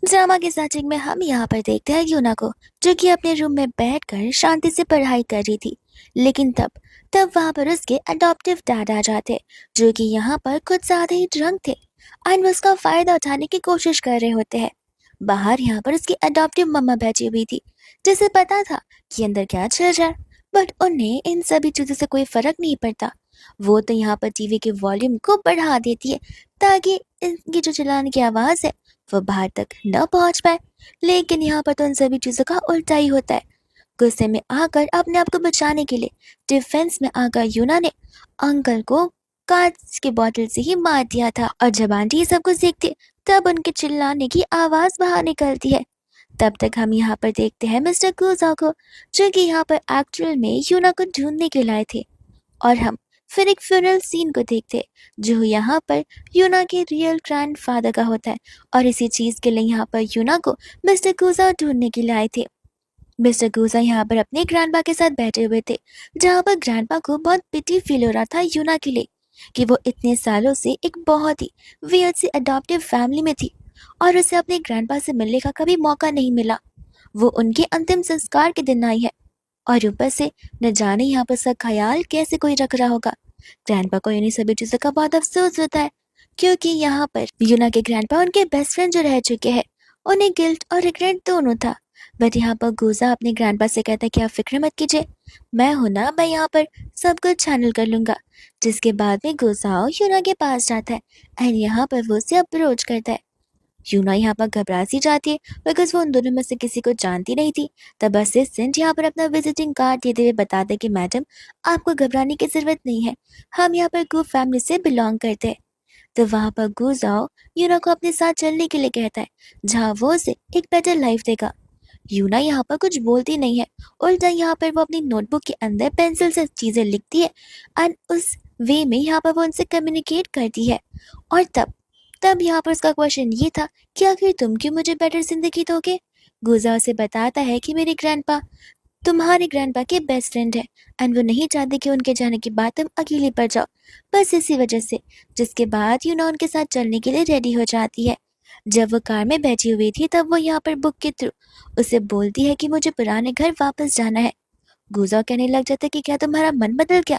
Drama के setting में हम यहाँ पर देखते हैं यूना को, जो कि अपने रूम में बैठकर शांति से पढ़ाई कर रही थी। लेकिन तब वहां पर उसके अडॉप्टिव डैड आ जाते, जो कि यहाँ पर कुछ ज्यादा ही ड्रंक थे एंड वो उसका फायदा उठाने की कोशिश कर रहे होते हैं। बाहर यहाँ पर उसकी अडॉप्टिव मम्मा बैठी हुई थी, जिसे पता था कि अंदर क्या चल रहा है, बट उन्हें इन सभी चीजों से कोई फर्क नहीं पड़ता। वो तो यहाँ पर टीवी के वॉल्यूम को बढ़ा देती है ताकि इनकी जो चिल्लाने की आवाज है वो बाहर तक न पहुंच पाए। लेकिन यहाँ पर तो उन सभी चीजों का उल्टा ही होता है। गुस्से में आकर अपने आप को बचाने के लिए डिफेंस में आकर यूना ने अंकल को कांच के बोतल से ही मार दिया था, और जब आंटी ये सब कुछ देखती है तब उनके चिल्लाने की आवाज बाहर निकलती है। तब तक हम यहाँ पर देखते हैं मिस्टर कुजाओ को, जो कि यहाँ पर एक्चुअल में यूना को ढूंढने के लाए थे। और हम फिर एक फ्यूनरल सीन को देखते जो यहाँ पर यूना के रियल ग्रैंडफादर का होता है, और इसी चीज के लिए यहाँ पर यूना को मिस्टर गुजा ढूंढने के लिए आए थे। मिस्टर गुजा यहाँ पर अपने ग्रैंडपा के साथ बैठे हुए थे, जहाँ पर ग्रैंडपा को बहुत पिटी फील हो रहा था यूना के लिए कि वो इतने सालों से एक बहुत ही वियर्ड सी अडॉप्टिव फैमिली में थी और उसे अपने ग्रैंडपा से मिलने का कभी मौका नहीं मिला। वो उनके अंतिम संस्कार के दिन आई है, और ऊपर से न जाने यहाँ पर उसका ख्याल कैसे कोई रख रहा होगा। ग्रैंडपा को इन्हीं सभी चीजों का बहुत अफसोस होता है, क्योंकि यहाँ पर यूना के ग्रैंडपा उनके बेस्ट फ्रेंड जो रह चुके हैं, उन्हें गिल्ट और रिग्रेट दोनों था। बट यहाँ पर गुजा अपने ग्रैंडपा से कहता है कि आप फिक्र मत कीजिए, मैं हूं ना, मैं यहाँ पर सब कुछ हैंडल कर लूंगा। जिसके बाद में गुजाओ यूना के पास जाता है एंड यहाँ पर वो उसे अप्रोच करता है। यूना यहाँ पर घबरा सी जाती है बिकॉज वो उन दोनों में से किसी को जानती नहीं थी। तब असिस्टेंट यहाँ पर अपना विजिटिंग कार्ड देते हुए बताते कि मैडम, आपको घबराने की जरूरत नहीं है, हम यहाँ पर गू फैमिली से बिलोंग करते हैं। तो वहाँ पर गू जाओ यूना को अपने साथ चलने के लिए कहता है, जहाँ वो उसे एक बेटर लाइफ देगा। यूना यहाँ पर कुछ बोलती नहीं है, उल्टा यहाँ पर वो अपनी नोटबुक के अंदर पेंसिल से चीजें लिखती है एंड उस वे में यहाँ पर वो उनसे कम्युनिकेट करती है। और तब तब यहाँ पर उसका क्वेश्चन ये था कि आखिर तुम क्यों मुझे बेटर जिंदगी दोगे। गुजा उसे बताता है कि मेरे ग्रैंडपा तुम्हारे ग्रैंडपा के बेस्ट फ्रेंड है एंड वो नहीं चाहते कि उनके जाने के बाद तुम अकेली पड़ जाओ, बस इसी वजह से। जिसके बाद यूना उनके साथ चलने के लिए रेडी हो जाती है। जब वो कार में बैठी हुई थी तब वो यहाँ पर बुक के थ्रू उसे बोलती है कि मुझे पुराने घर वापस जाना है। गुजा कहने लग जाता है कि क्या तुम्हारा मन बदल गया,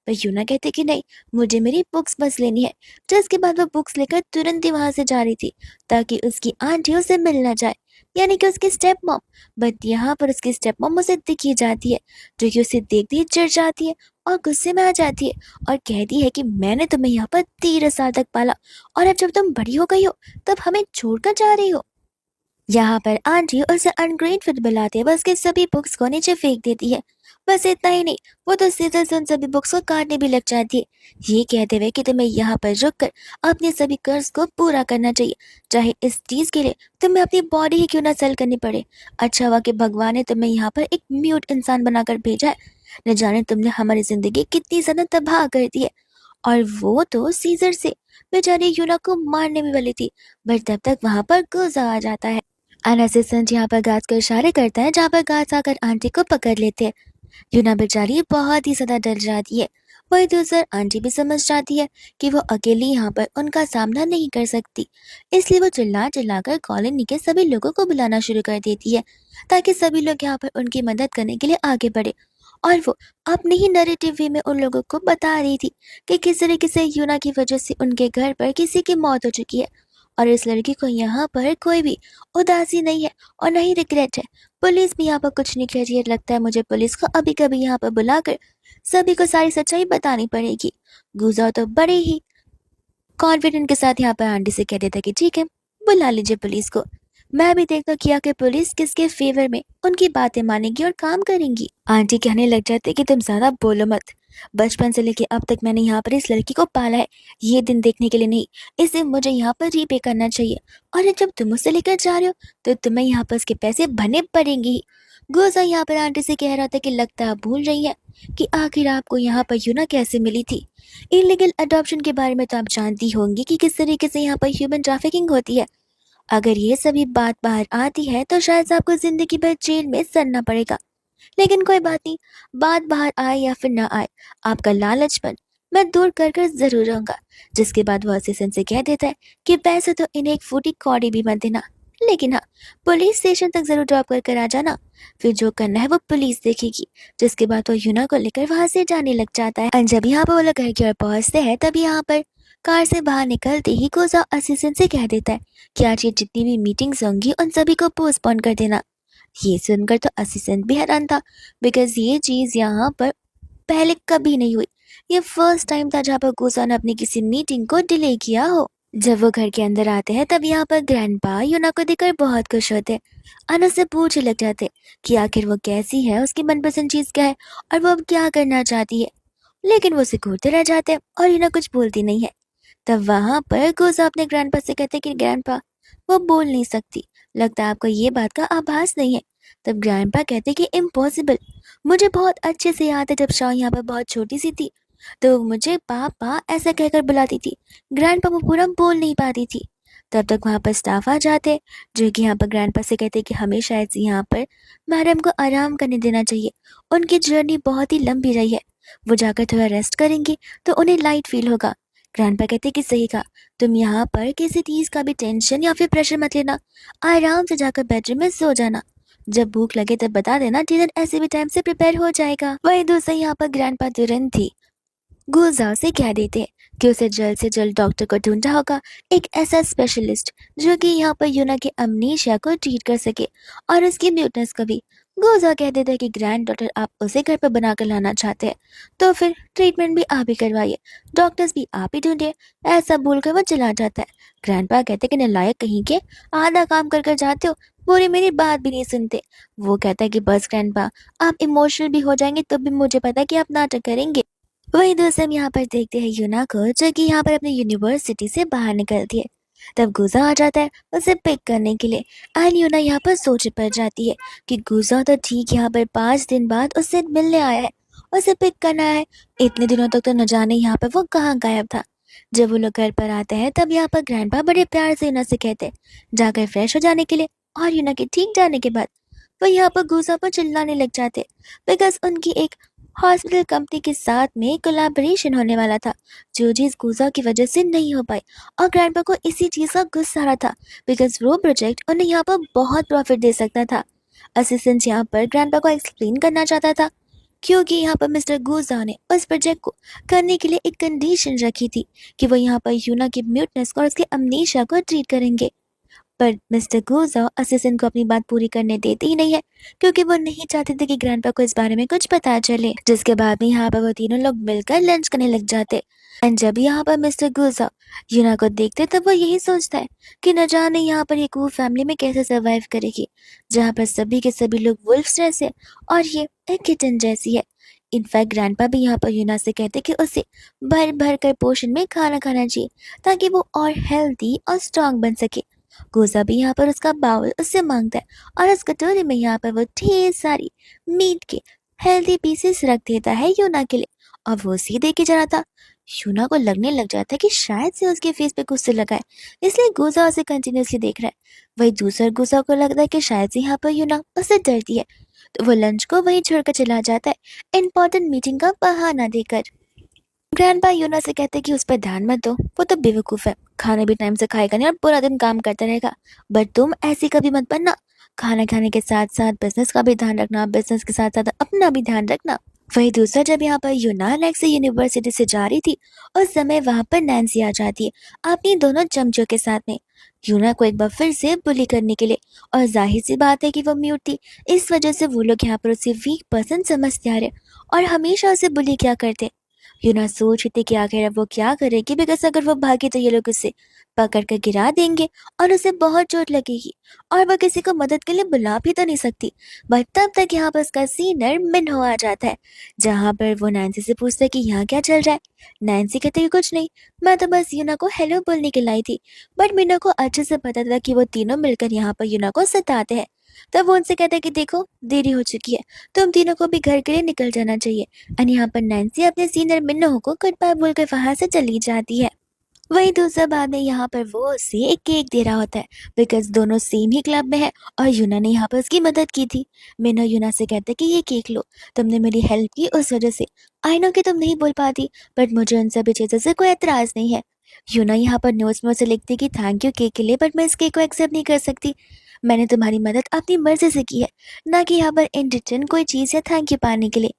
पर यूना कहते कि नहीं, मुझे मेरी बुक्स बस लेनी है। जिसके बाद वो बुक्स लेकर तुरंत ही वहां से जा रही थी ताकि उसकी आंटी उसे मिल ना जाए, यानी कि उसकी स्टेप मॉम। बट यहाँ पर उसकी स्टेप मॉम उसे दिखी जाती है, जो कि उसे देखते ही चिढ़ जाती है और गुस्से में आ जाती है और कहती है कि मैंने तुम्हें यहाँ पर 13 साल तक पाला और अब जब तुम बड़ी हो गई हो तब हमें छोड़कर जा रही हो। यहाँ पर आंटी उसे अनग्रेटफुल बुलाती है, बस के सभी बुक्स को नीचे फेंक देती है। बस इतना ही नहीं, वो तो सीधे से उन सभी बुक्स को काटने भी लग जाती है, ये कहते हुए कि तुम्हें यहाँ पर रुककर अपने सभी कर्ज को पूरा करना चाहिए, चाहे इस चीज के लिए तुम्हें अपनी बॉडी ही क्यों ना सेल करनी पड़े। अच्छा हुआ कि भगवान ने तुम्हें यहाँ पर एक म्यूट इंसान बनाकर भेजा है, न जाने तुमने हमारी जिंदगी कितनी ज्यादा तबाह कर दी है। और वो तो सीजर से बेचारी यूना को मारने भी वाली थी, बट तब तक वहां पर गुजा आ जाता है। असिस्टेंट यहाँ पर गाज का इशारे करता है, जहाँ पर गाज आकर आंटी को पकड़ लेते हैं। यूना बेचारी बहुत ही ज्यादा डर जाती है। वही दूसर आंटी भी समझ जाती है कि वो अकेली यहाँ पर उनका सामना नहीं कर सकती, इसलिए वो चिल्ला चिल्लाकर कॉलोनी के सभी लोगों को बुलाना शुरू कर देती है ताकि सभी लोग यहाँ पर उनकी मदद करने के लिए आगे बढ़े। और वो अपने ही नैरेटिव वे में उन लोगों को बता रही थी कि किस तरीके से यूना की वजह से उनके घर पर किसी की मौत हो चुकी है, और इस लड़की को यहाँ पर कोई भी उदासी नहीं है और न ही रिग्रेट है। पुलिस भी यहाँ पर कुछ नहीं कर रही है। लगता है मुझे पुलिस को अभी कभी यहाँ पर बुलाकर सभी को सारी सच्चाई बतानी पड़ेगी। गुजा तो बड़े ही कॉन्फिडेंट के साथ यहाँ पर आंटी से कह देता कि ठीक है, बुला लीजिए पुलिस को, मैं भी देखता किया कि पुलिस किसके फेवर में उनकी बातें मानेगी और काम करेंगी। आंटी कहने लग जाते कि तुम ज्यादा बोलो मत, बचपन से लेके अब तक मैंने यहाँ पर इस लड़की को पाला है, ये दिन देखने के लिए नहीं, इसे मुझे यहाँ पर रीपे करना चाहिए, और जब तुम उसे लेकर जा रहे हो तो तुम्हें यहाँ पर उसके पैसे भरने पड़ेंगे ही। गोजा यहाँ पर आंटी से कह रहा था कि लगता आप भूल रही है कि आखिर आपको यहाँ पर यूना कैसे मिली थी। इलीगल अडॉप्शन के बारे में तो आप जानती होंगी कि किस तरीके से यहाँ पर ह्यूमन ट्रैफिकिंग होती है। अगर ये सभी बात बाहर आती है तो शायद आपको जिंदगी भर जेल में सड़ना पड़ेगा। लेकिन कोई बात नहीं, बात बाहर आए या फिर ना आए, आपका लालचपन मैं दूर कर कर जरूर रहूंगा। जिसके बाद वो असिस्टेंट से कह देता है कि पैसे तो इन्हें एक फूटी कौड़ी भी मत देना, लेकिन हाँ, पुलिस स्टेशन तक जरूर ड्रॉप कर कर आ जाना। फिर जो करना है वो पुलिस देखेगी। जिसके बाद वो यूना को लेकर वहां से जाने लग जाता है। और जब यहाँ पर वो लोग घर की ओर पहुंचते हैं तब यहाँ पर कार से बाहर निकलते ही गोजा असिस्टेंट से कह देता है कि आज ये जितनी भी मीटिंग्स होंगी उन सभी को पोस्टपोन कर देना। ये सुनकर तो असिस्टेंट भी हैरान था, बिकॉज ये चीज यहाँ पर पहले कभी नहीं हुई। ये फर्स्ट टाइम था जहाँ पर गोजा ने अपनी किसी मीटिंग को डिले किया हो। जब वो घर के अंदर आते हैं तब यहाँ पर ग्रैंडपा यूना को देखकर बहुत खुश होते हैं। और उससे पूछने लग जाते कि आखिर वो कैसी है, उसकी मनपसंद चीज क्या है और वो अब क्या करना चाहती है। लेकिन वो उसे घूरते रह जाते हैं और यूना कुछ बोलती नहीं है। तब वहां पर गोजा अपने ग्रैंडपा से कहते कि ग्रैंडपा, वो बोल नहीं सकती, लगता है आपको ये बात का आभास नहीं है। तब ग्रैंडपा कहते कि इम्पॉसिबल, मुझे बहुत अच्छे से याद है जब शाह यहाँ पर बहुत छोटी सी थी तो वो मुझे पापा ऐसा कहकर बुलाती थी। ग्रैंडपा वो पूरा बोल नहीं पाती थी। तब तक वहां पर स्टाफ आ जाते जो कि यहाँ पर ग्रैंडपा से कहते कि हमें शायद से यहाँ पर मैडम को आराम करने देना चाहिए, उनकी जर्नी बहुत ही लंबी रही है, वो जाकर थोड़ा रेस्ट करेंगे तो उन्हें लाइट फील होगा। ग्रैंडपा कहते कि सही कहा, तुम यहाँ पर किसी चीज का भी टेंशन या फिर प्रेशर मत लेना, आराम से जाकर बेडरूम में सो जाना, जब भूख लगे तब बता देना, डिनर ऐसे भी टाइम से प्रिपेयर हो जाएगा। वही दूसरा यहाँ पर ग्रैंडपा तुरंत थी गुलजार से कह देते हैं कि उसे जल्द से जल्द डॉक्टर को ढूंढा होगा, एक ऐसा स्पेशलिस्ट जो कि यहाँ पर यूना के अमनीशिया को ट्रीट कर सके और उसकी म्यूटनेस को भी। गुलजार कह देता है कि ग्रैंड डॉक्टर आप उसे घर पर बनाकर लाना चाहते हैं तो फिर ट्रीटमेंट भी आप ही करवाइए, डॉक्टर्स भी आप ही ढूंढिए। ऐसा बोलकर वो चला जाता है। ग्रैंडपा कहते कि नालायक कहीं के, आधा काम कर कर जाते हो, पूरी मेरी बात भी नहीं सुनते। वो कहता है कि बस ग्रैंडपा, आप इमोशनल भी हो जाएंगे तो भी मुझे पता है कि आप नाटक करेंगे। वही दोस्त हम यहाँ पर देखते हैं यूना को जो कि यहाँ पर अपनी यूनिवर्सिटी से बाहर निकलती है। तब गुजा आ जाता है उसे पिक करने के लिए। एंड यूना यहाँ पर सोच पड़ जाती है कि गुजा तो ठीक यहाँ पर 5 दिन बाद उससे मिलने आया है, उसे पिक करना है। इतने दिनों तक तो न जाने यहाँ पर वो कहाँ गायब था। जब वो लोग घर पर आते हैं तब यहाँ पर ग्रैंडपा बड़े प्यार से यूना से कहते हैं जाकर फ्रेश हो जाने के लिए। और यूना के ठीक जाने के बाद वो यहाँ पर गुजा पर चिल्लाने लग जाते बिकॉज उनकी एक हॉस्पिटल कंपनी के साथ में कोलैबोरेशन होने वाला था, जो चीज गुजा की वजह से नहीं हो पाई। और ग्रैंडपा को इसी चीज का गुस्सा आ रहा था बिकॉज वो प्रोजेक्ट उन्हें यहाँ पर बहुत प्रॉफिट दे सकता था। असिस्टेंट यहाँ पर ग्रैंडपा को एक्सप्लेन करना चाहता था क्योंकि यहाँ पर मिस्टर गुजा ने उस प्रोजेक्ट को करने के लिए एक कंडीशन रखी थी कि वो यहाँ पर यूना की म्यूटनेस को और उसके अमनीशिया को ट्रीट करेंगे। पर मिस्टर गुजा असिस्टेंट को अपनी बात पूरी करने देते ही नहीं है क्योंकि वो नहीं चाहते थे कि ग्रैंडपा को इस बारे में कुछ पता चले। जिसके बाद में यहाँ पर वो तीनों लोग मिलकर लंच करने लग जाते। एंड जब यहाँ पर मिस्टर गुजा यूना को देखते तब वो यही सोचता है कि न जाने यहाँ पर एक वो फैमिली में कैसे सरवाइव करेगी जहाँ पर सभी के सभी लोग वुल्फ्स जैसे और ये एक किचन जैसी है। इनफैक्ट ग्रैंडपा भी यहाँ पर यूना से कहते कि उसे भर भर कर पोर्शन में खाना खाना चाहिए ताकि वो और हेल्दी और स्ट्रांग बन सके। गोजा भी यहाँ पर उसका बाउल उससे मांगता है और उस कटोरे में यहाँ पर वो ढेर सारी मीट के हेल्दी पीसेस रख देता है यूना के लिए और वो उसे दे के जा रहा था। यूना को लगने लग जाता है कि शायद से उसके फेस पे गुस्से लगा है, इसलिए गोजा उसे कंटिन्यूसली देख रहा है। वही दूसरा गोजा को लगता है कि शायद से यहाँ पर यूना उससे डरती है, तो वो लंच को वहीं छोड़कर चला जाता है इंपॉर्टेंट मीटिंग का बहाना देकर। ग्रैंडपा यूना से कहते कि उस पर ध्यान मत दो, वो तो बेवकूफ है, खाना भी टाइम से खाएगा नहीं और पूरा दिन काम करता रहेगा। बट तुम ऐसी कभी मत बनना, खाना खाने के साथ साथ बिजनेस का भी ध्यान रखना, बिजनेस के साथ साथ अपना भी ध्यान रखना। वही दूसरा जब यहाँ पर यूना नेक्स्ट से यूनिवर्सिटी से जा रही थी उस समय वहां पर नैन्सी आ जाती है अपनी दोनों चमचों के साथ में यूना को एक बार फिर से बुली करने के लिए। और जाहिर सी बात है कि वो म्यूट थी, इस वजह से वो लोग यहाँ पर उसे वीक पर्सन समझते आ रहे और हमेशा उसे बुली क्या करते। यूना सोच रही थी कि आखिर अब वो क्या करेगी बिकॉज अगर वो भागी तो ये लोग उसे पकड़ कर गिरा देंगे और उसे बहुत चोट लगेगी और वो किसी को मदद के लिए बुला भी तो नहीं सकती। बट तब तक यहाँ पर उसका सीनियर मिन्हो आ जाता है जहाँ पर वो नैन्सी से पूछता है कि यहाँ क्या चल रहा है। नैन्सी कहती है कुछ नहीं, मैं तो बस यूना को हेलो बोलने के लाई थी। बट मिन्हो को अच्छे से पता था कि वो तीनों मिलकर यहाँ पर यूना को सताते हैं। तब वो उनसे कहता है कि देखो देरी हो चुकी है, तुम तीनों को भी घर के लिए निकल जाना चाहिए। और यहाँ पर नैन्सी अपने सीनियर मिन्नो को गुड बाय बोलकर वहां से चली जाती है। वही दूसरा बाद में यहाँ पर वो उसे एक केक दे रहा होता है बिकॉज दोनों सेम ही क्लब में है और यूना ने यहाँ पर उसकी मदद की थी। मिन्नो यूना से कहता है कि ये केक लो, तुमने मेरी हेल्प की उस वजह से। आई नो कि तुम नहीं बोल पाती बट मुझे उन सभी चीज़ों से कोई एतराज नहीं है, यूना यहाँ पर नोट्स में उसे लिखती कि थैंक यू केक के लिए, बट मैं इस केक को एक्सेप्ट नहीं कर सकती। मैंने तुम्हारी मदद अपनी मर्जी से की है, ना कि यहाँ पर इन रिटर्न कोई चीज़ या थैंक यू पाने के लिए।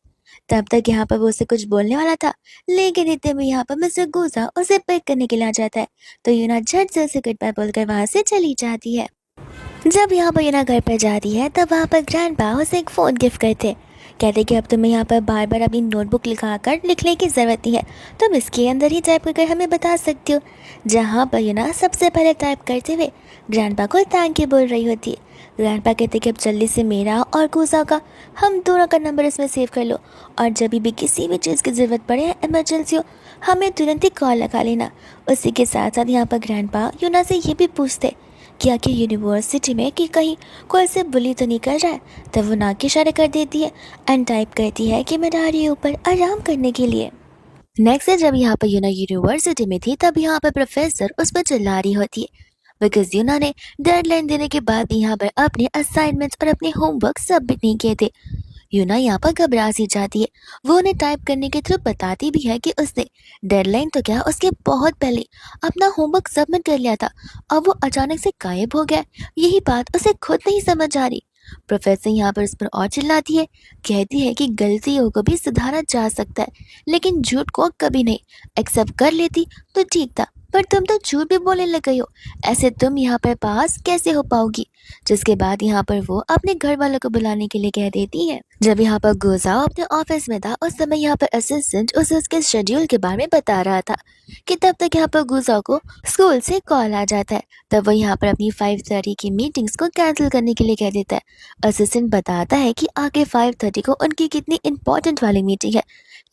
तब तक यहाँ पर वो उसे कुछ बोलने वाला था, लेकिन इतने में यहाँ पर मिस्टर गुजा उसे पिक करने के लिए आ जाता है। तो यूना झट से उसे गुड बाय बोलकर वहाँ से चली जाती है। जब यहाँ पर यूना घर पर जाती है तब वहाँ पर ग्रैंडपा उसे एक फ़ोन गिफ्ट करते हैं। कहते कि अब तुम्हें यहाँ पर बार बार अपनी नोटबुक लिखाकर लिखने की ज़रूरत नहीं है, तुम इसके अंदर ही टाइप करके हमें बता सकती हो। जहाँ पर यूना सबसे पहले टाइप करते हुए ग्रैंडपा को थैंक यू बोल रही होती है। ग्रैंडपा कहते कि अब जल्दी से मेरा और गुजा का, हम दोनों का नंबर इसमें सेव कर लो, और जब भी किसी भी चीज़ की ज़रूरत पड़े, इमरजेंसी हो, हमें तुरंत ही कॉल लगा लेना। उसी के साथ साथ यहाँ पर ग्रैंडपा यूना से ये भी पूछते कि आखिर यूनिवर्सिटी में कि कहीं कोई से बुली तो नहीं कर रहा है। तब वो नाक के इशारे कर देती है एंड टाइप करती है कि मैं जा रही हूँ ऊपर आराम करने के लिए। नेक्स्ट है जब यहाँ पर यूना यूनिवर्सिटी में थी तब यहाँ पर प्रोफेसर उस पर चिल्ला रही होती है, बिकॉज यूना ने डेडलाइन देने के बाद भी यहाँ पर अपने असाइनमेंट्स और अपने होमवर्क सबमिट नहीं किए थे। यूना यहाँ पर घबरा सी जाती है। वो उन्हें टाइप करने के थ्रू बताती भी है कि उसने डेडलाइन तो क्या, उसके बहुत पहले अपना होमवर्क सबमिट कर लिया था। अब वो अचानक से गायब हो गया। यही बात उसे खुद नहीं समझ आ रही। प्रोफेसर यहाँ पर उस पर और चिल्लाती है, कहती है कि गलतियों को भी सुधारा जा सकता है, लेकिन झूठ को कभी नहीं। एक्सेप्ट कर लेती तो ठीक था, पर तुम तो झूठ भी बोलने लग गई हो, ऐसे तुम यहाँ पर पास कैसे हो पाओगी। जिसके बाद यहाँ पर वो अपने घर वालों को बुलाने के लिए कह देती है। जब यहाँ पर गुजा अपने ऑफिस में था उस समय यहाँ पर असिस्टेंट उसे उसके शेड्यूल के बारे में बता रहा था कि तब तक यहाँ पर गुजा को स्कूल से कॉल आ जाता है। तब वो यहाँ पर अपनी 5:30 की मीटिंग्स को कैंसिल करने के लिए कह देता है। असिस्टेंट बताता है कि आगे 5:30 को उनकी कितनी इंपॉर्टेंट वाली मीटिंग है,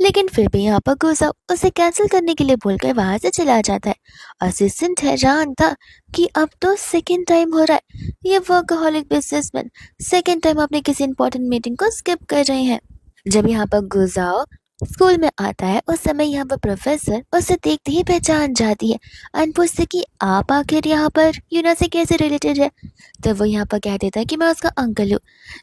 लेकिन फिर भी यहाँ पर गुजा उसे कैंसिल करने के लिए बोलकर वहां से चला जाता है। असिस्टेंट हैरान था कि अब तो सेकेंड टाइम हो रहा है, ये वर्कहोलिक बिजनेसमैन सेकेंड टाइम अपने किसी इंपॉर्टेंट मीटिंग को स्किप कर रहे हैं। जब यहाँ पर गुजाओ स्कूल में आता है उस समय यहाँ पर प्रोफेसर उसे देखते ही पहचान जाती है और पूछते कि आप आखिर यहाँ पर यूना से कैसे रिलेटेड है। तो वो यहाँ पर कह देता है कि मैं उसका अंकल हूँ।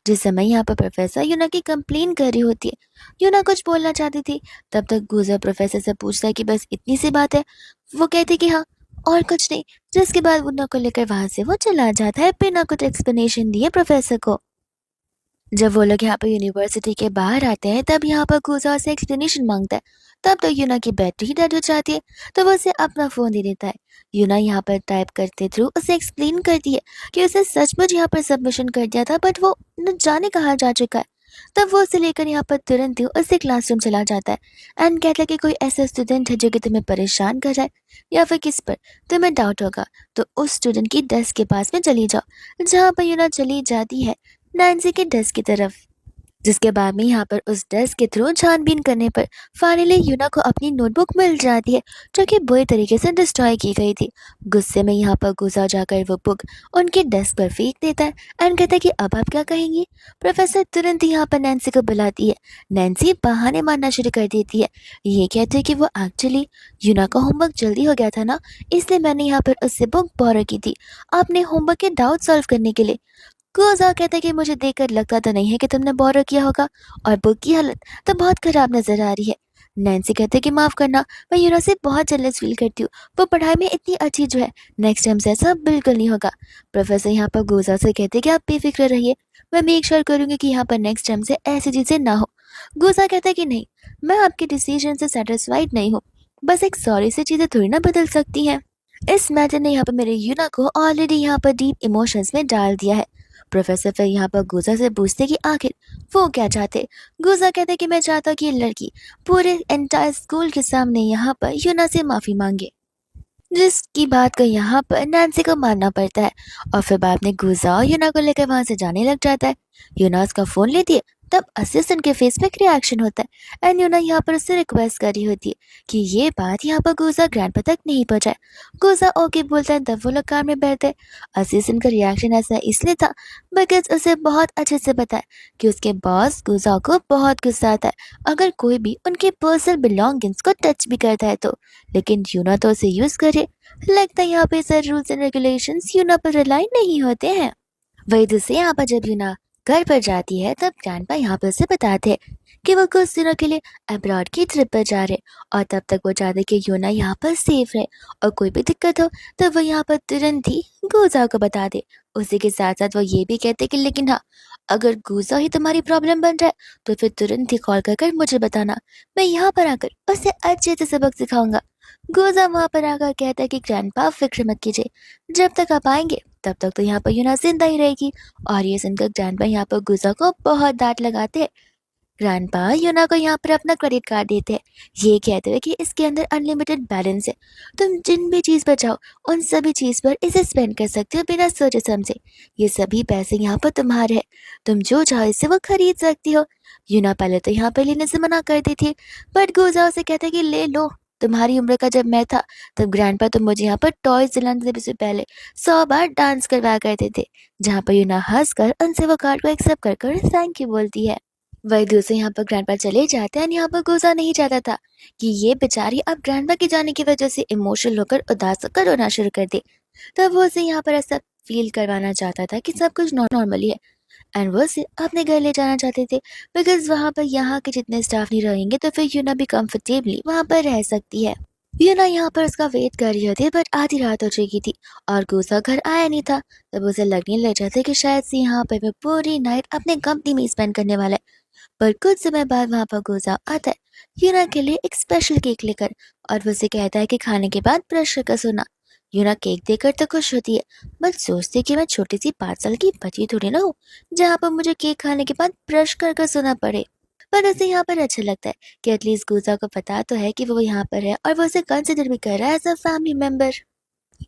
जिस समय यहाँ पर प्रोफेसर यूना की कंप्लेन कर रही होती है, यूना कुछ बोलना चाहती थी, तब तक गुजर प्रोफेसर से पूछता है कि बस इतनी सी बात है। वो कहती कि हाँ, और कुछ नहीं। जिसके बाद उन्ना को लेकर वहां से वो चला जाता है बिना कुछ एक्सप्लेनेशन दिए प्रोफेसर को। जब वो लोग यहाँ पर यूनिवर्सिटी के बाहर आते हैं तब यहाँ पर गुजा से एक्सप्लेनेशन मांगता है। तब तो यूना की बैटरी डेड हो जाती है, तो वो उसे अपना फ़ोन दे देता है। यूना यहाँ पर टाइप करते थ्रू उसे एक्सप्लेन करती है कि उसे सचमुच यहाँ पर सबमिशन कर दिया था, बट वो न जाने कहाँ जा चुका है। तब वो उसे लेकर यहाँ पर तुरंत ही उससे क्लासरूम चला जाता है एंड कहता है कि कोई ऐसा स्टूडेंट है जो कि तुम्हें परेशान कर रहा है या फिर किस पर तुम्हें डाउट होगा तो उस स्टूडेंट की डेस्क के पास में चली जाओ। जहाँ पर यूना चली जाती है नैन्सी के डेस्क की तरफ। जिसके बाद में यहाँ पर उस डेस्क के थ्रू छानबीन करने पर फाइनली यूना को अपनी नोटबुक मिल जाती है जो कि बुरी तरीके से डिस्ट्रॉय की गई थी। गुस्से में यहाँ पर गुजा जाकर वो बुक उनके डेस्क पर फेंक देता है एंड कहता है कि अब आप क्या कहेंगी। प्रोफेसर तुरंत ही यहाँ पर नैन्सी को बुलाती है। नैन्सी बहाने मारना शुरू कर देती है। ये कहते हैं कि वो एक्चुअली यूना का होमवर्क जल्दी हो गया था ना, इसलिए मैंने यहाँ पर उससे बुक बोरो की थी अपने होमवर्क के डाउट सॉल्व करने के लिए। गुजा कहता है कि मुझे देखकर लगता तो नहीं है कि तुमने बोरो किया होगा, और बुक की हालत तो बहुत खराब नजर आ रही है। नैन्सी कहते हैं कि माफ़ करना, मैं यूना से बहुत जेलस फील करती हूँ, वो पढ़ाई में इतनी अच्छी जो है, नेक्स्ट टाइम से ऐसा बिल्कुल नहीं होगा। प्रोफेसर यहाँ पर गुजा से कहते हैं कि आप बेफिक्र रहिए, मैं मेक श्योर करूँगी कि यहाँ पर नेक्स्ट टाइम से ऐसी चीज़ें ना हो। गुजा कहता है कि नहीं, मैं आपके डिसीजन से सेटिस्फाइड नहीं हूँ, बस एक सॉरी से चीज़ें थोड़ी ना बदल सकती हैं। इस मैटर ने यहाँ पर मेरे यूना को ऑलरेडी यहाँ पर डीप इमोशंस में डाल दिया है। प्रोफेसर फिर यहाँ पर गुजा से पूछते कि आखिर वो क्या चाहते। गुजा कहते कि मैं चाहता हूँ कि ये लड़की पूरे एंटायर स्कूल के सामने यहाँ पर यूना से माफ़ी मांगे। जिसकी बात को यहाँ पर नैन्सी को मानना पड़ता है और फिर बाद में गुजा और यूना को लेकर वहां से जाने लग जाता है। यूना उसका फ़ोन लेती है, तब असिस्टेंट के फेस पे एक रिएक्शन होता है एंड यूना यहाँ पर उससे रिक्वेस्ट कर रही होती है कि ये बात यहाँ पर गुजा ग्रैंडपा तक नहीं पहुँचाए। गुजा ओके बोलता है, तब वो लोग कार में बैठते हैं। असिस्टेंट का रिएक्शन ऐसा इसलिए था बिकॉज उसे बहुत अच्छे से पता है कि उसके बॉस गुजा को बहुत गुस्सा आता है अगर कोई भी उनके पर्सनल बिलोंगिंग्स को टच भी करता है तो। लेकिन यूना तो उसे यूज करे। लगता है यहाँ पे सर रूल्स एंड रेगुलेशंस यूना पर रिलाई नहीं होते हैं। वही दूसरे यहाँ पर जब यूना घर पर जाती है तब ग्रैंडपा यहाँ पर उसे बताते हैं कि वो कुछ दिनों के लिए अब्रॉड की ट्रिप पर जा रहे और तब तक वो चाहते कि यूना यहाँ पर सेफ रहे और कोई भी दिक्कत हो तो वो यहाँ पर तुरंत ही गुजा को बता दे। उसी के साथ साथ वो ये भी कहते कि लेकिन हाँ, अगर गुजा ही तुम्हारी प्रॉब्लम बन जाए तो फिर तुरंत ही कॉल कर कर मुझे बताना, मैं यहाँ पर आकर उसे अच्छे से सबक सिखाऊंगा। गुजा वहाँ पर आकर कहता है कि ग्रैंडपा फिक्र मत कीजिए, जब तक आप आएंगे तब तक तो यहाँ पर यूना जिंदा ही रहेगी। और ये सुनकर ग्रैंडपा यहाँ पर गुजा को बहुत डांट लगाते हैं। ग्रैंडपा यूना को यहाँ पर अपना क्रेडिट कार्ड देते हैं, ये कहते हुए कि इसके अंदर अनलिमिटेड बैलेंस है, तुम जिन भी चीज पर चाहो उन सभी चीज पर इसे स्पेंड कर सकते हो बिना सोचे समझे। ये सभी पैसे यहाँ पर तुम्हारे हैं, तुम जो चाहो इससे वो खरीद सकती हो। यूना पहले तो यहाँ पर लेने से मना करती थी, बट गुजा उसे कहते कि ले लो, तुम्हारी उम्र का जब मैं था तब ग्रैंडपा तुम मुझे यहाँ पर टॉयज दिलाने से पहले 100 बार डांस करवाया करते थे। जहाँ पर यूना हंसकर उनसे वो कार्ड को एक्सेप्ट कर कर थैंक यू बोलती है। वही दूसरे यहाँ पर ग्रैंडपा चले जाते हैं। यहाँ पर गुजा नहीं चाहता था कि ये बेचारी अब ग्रैंडपा के जाने की वजह से इमोशनल होकर उदास होकर रोना शुरू कर दे। तब वो उसे यहाँ पर ऐसा फील करवाना चाहता था कि सब कुछ नॉर्मली है एंड वो उसे अपने घर ले जाना चाहते थे, बिकॉज वहाँ पर यहाँ के जितने स्टाफ नहीं रहेंगे तो फिर यूना भी कंफर्टेबली वहाँ पर रह सकती है। यूना यहाँ पर उसका वेट कर रही होती बट आधी रात हो चुकी थी और गुजा घर आया नहीं था। तब उसे लगने लग जाता कि शायद से यहाँ पर वो पूरी नाइट अपने कंपनी में स्पेंड करने वाला है। पर कुछ समय बाद वहाँ पर गुजा आता है यूना के लिए एक स्पेशल केक लेकर और वो उसे कहता है कि खाने के बाद ब्रश कर सोना। यूना केक देकर तो खुश होती है, बट सोचती कि मैं छोटी सी 5 साल की बच्ची थोड़ी ना हूँ जहाँ पर मुझे केक खाने के बाद ब्रश कर कर सोना पड़े। पर उसे यहाँ पर अच्छा लगता है कि एटलीस्ट गुजा को पता तो है कि वो यहाँ पर है और वो उसे कंसिडर भी कर रहा है एज अ फैमिली मेंबर।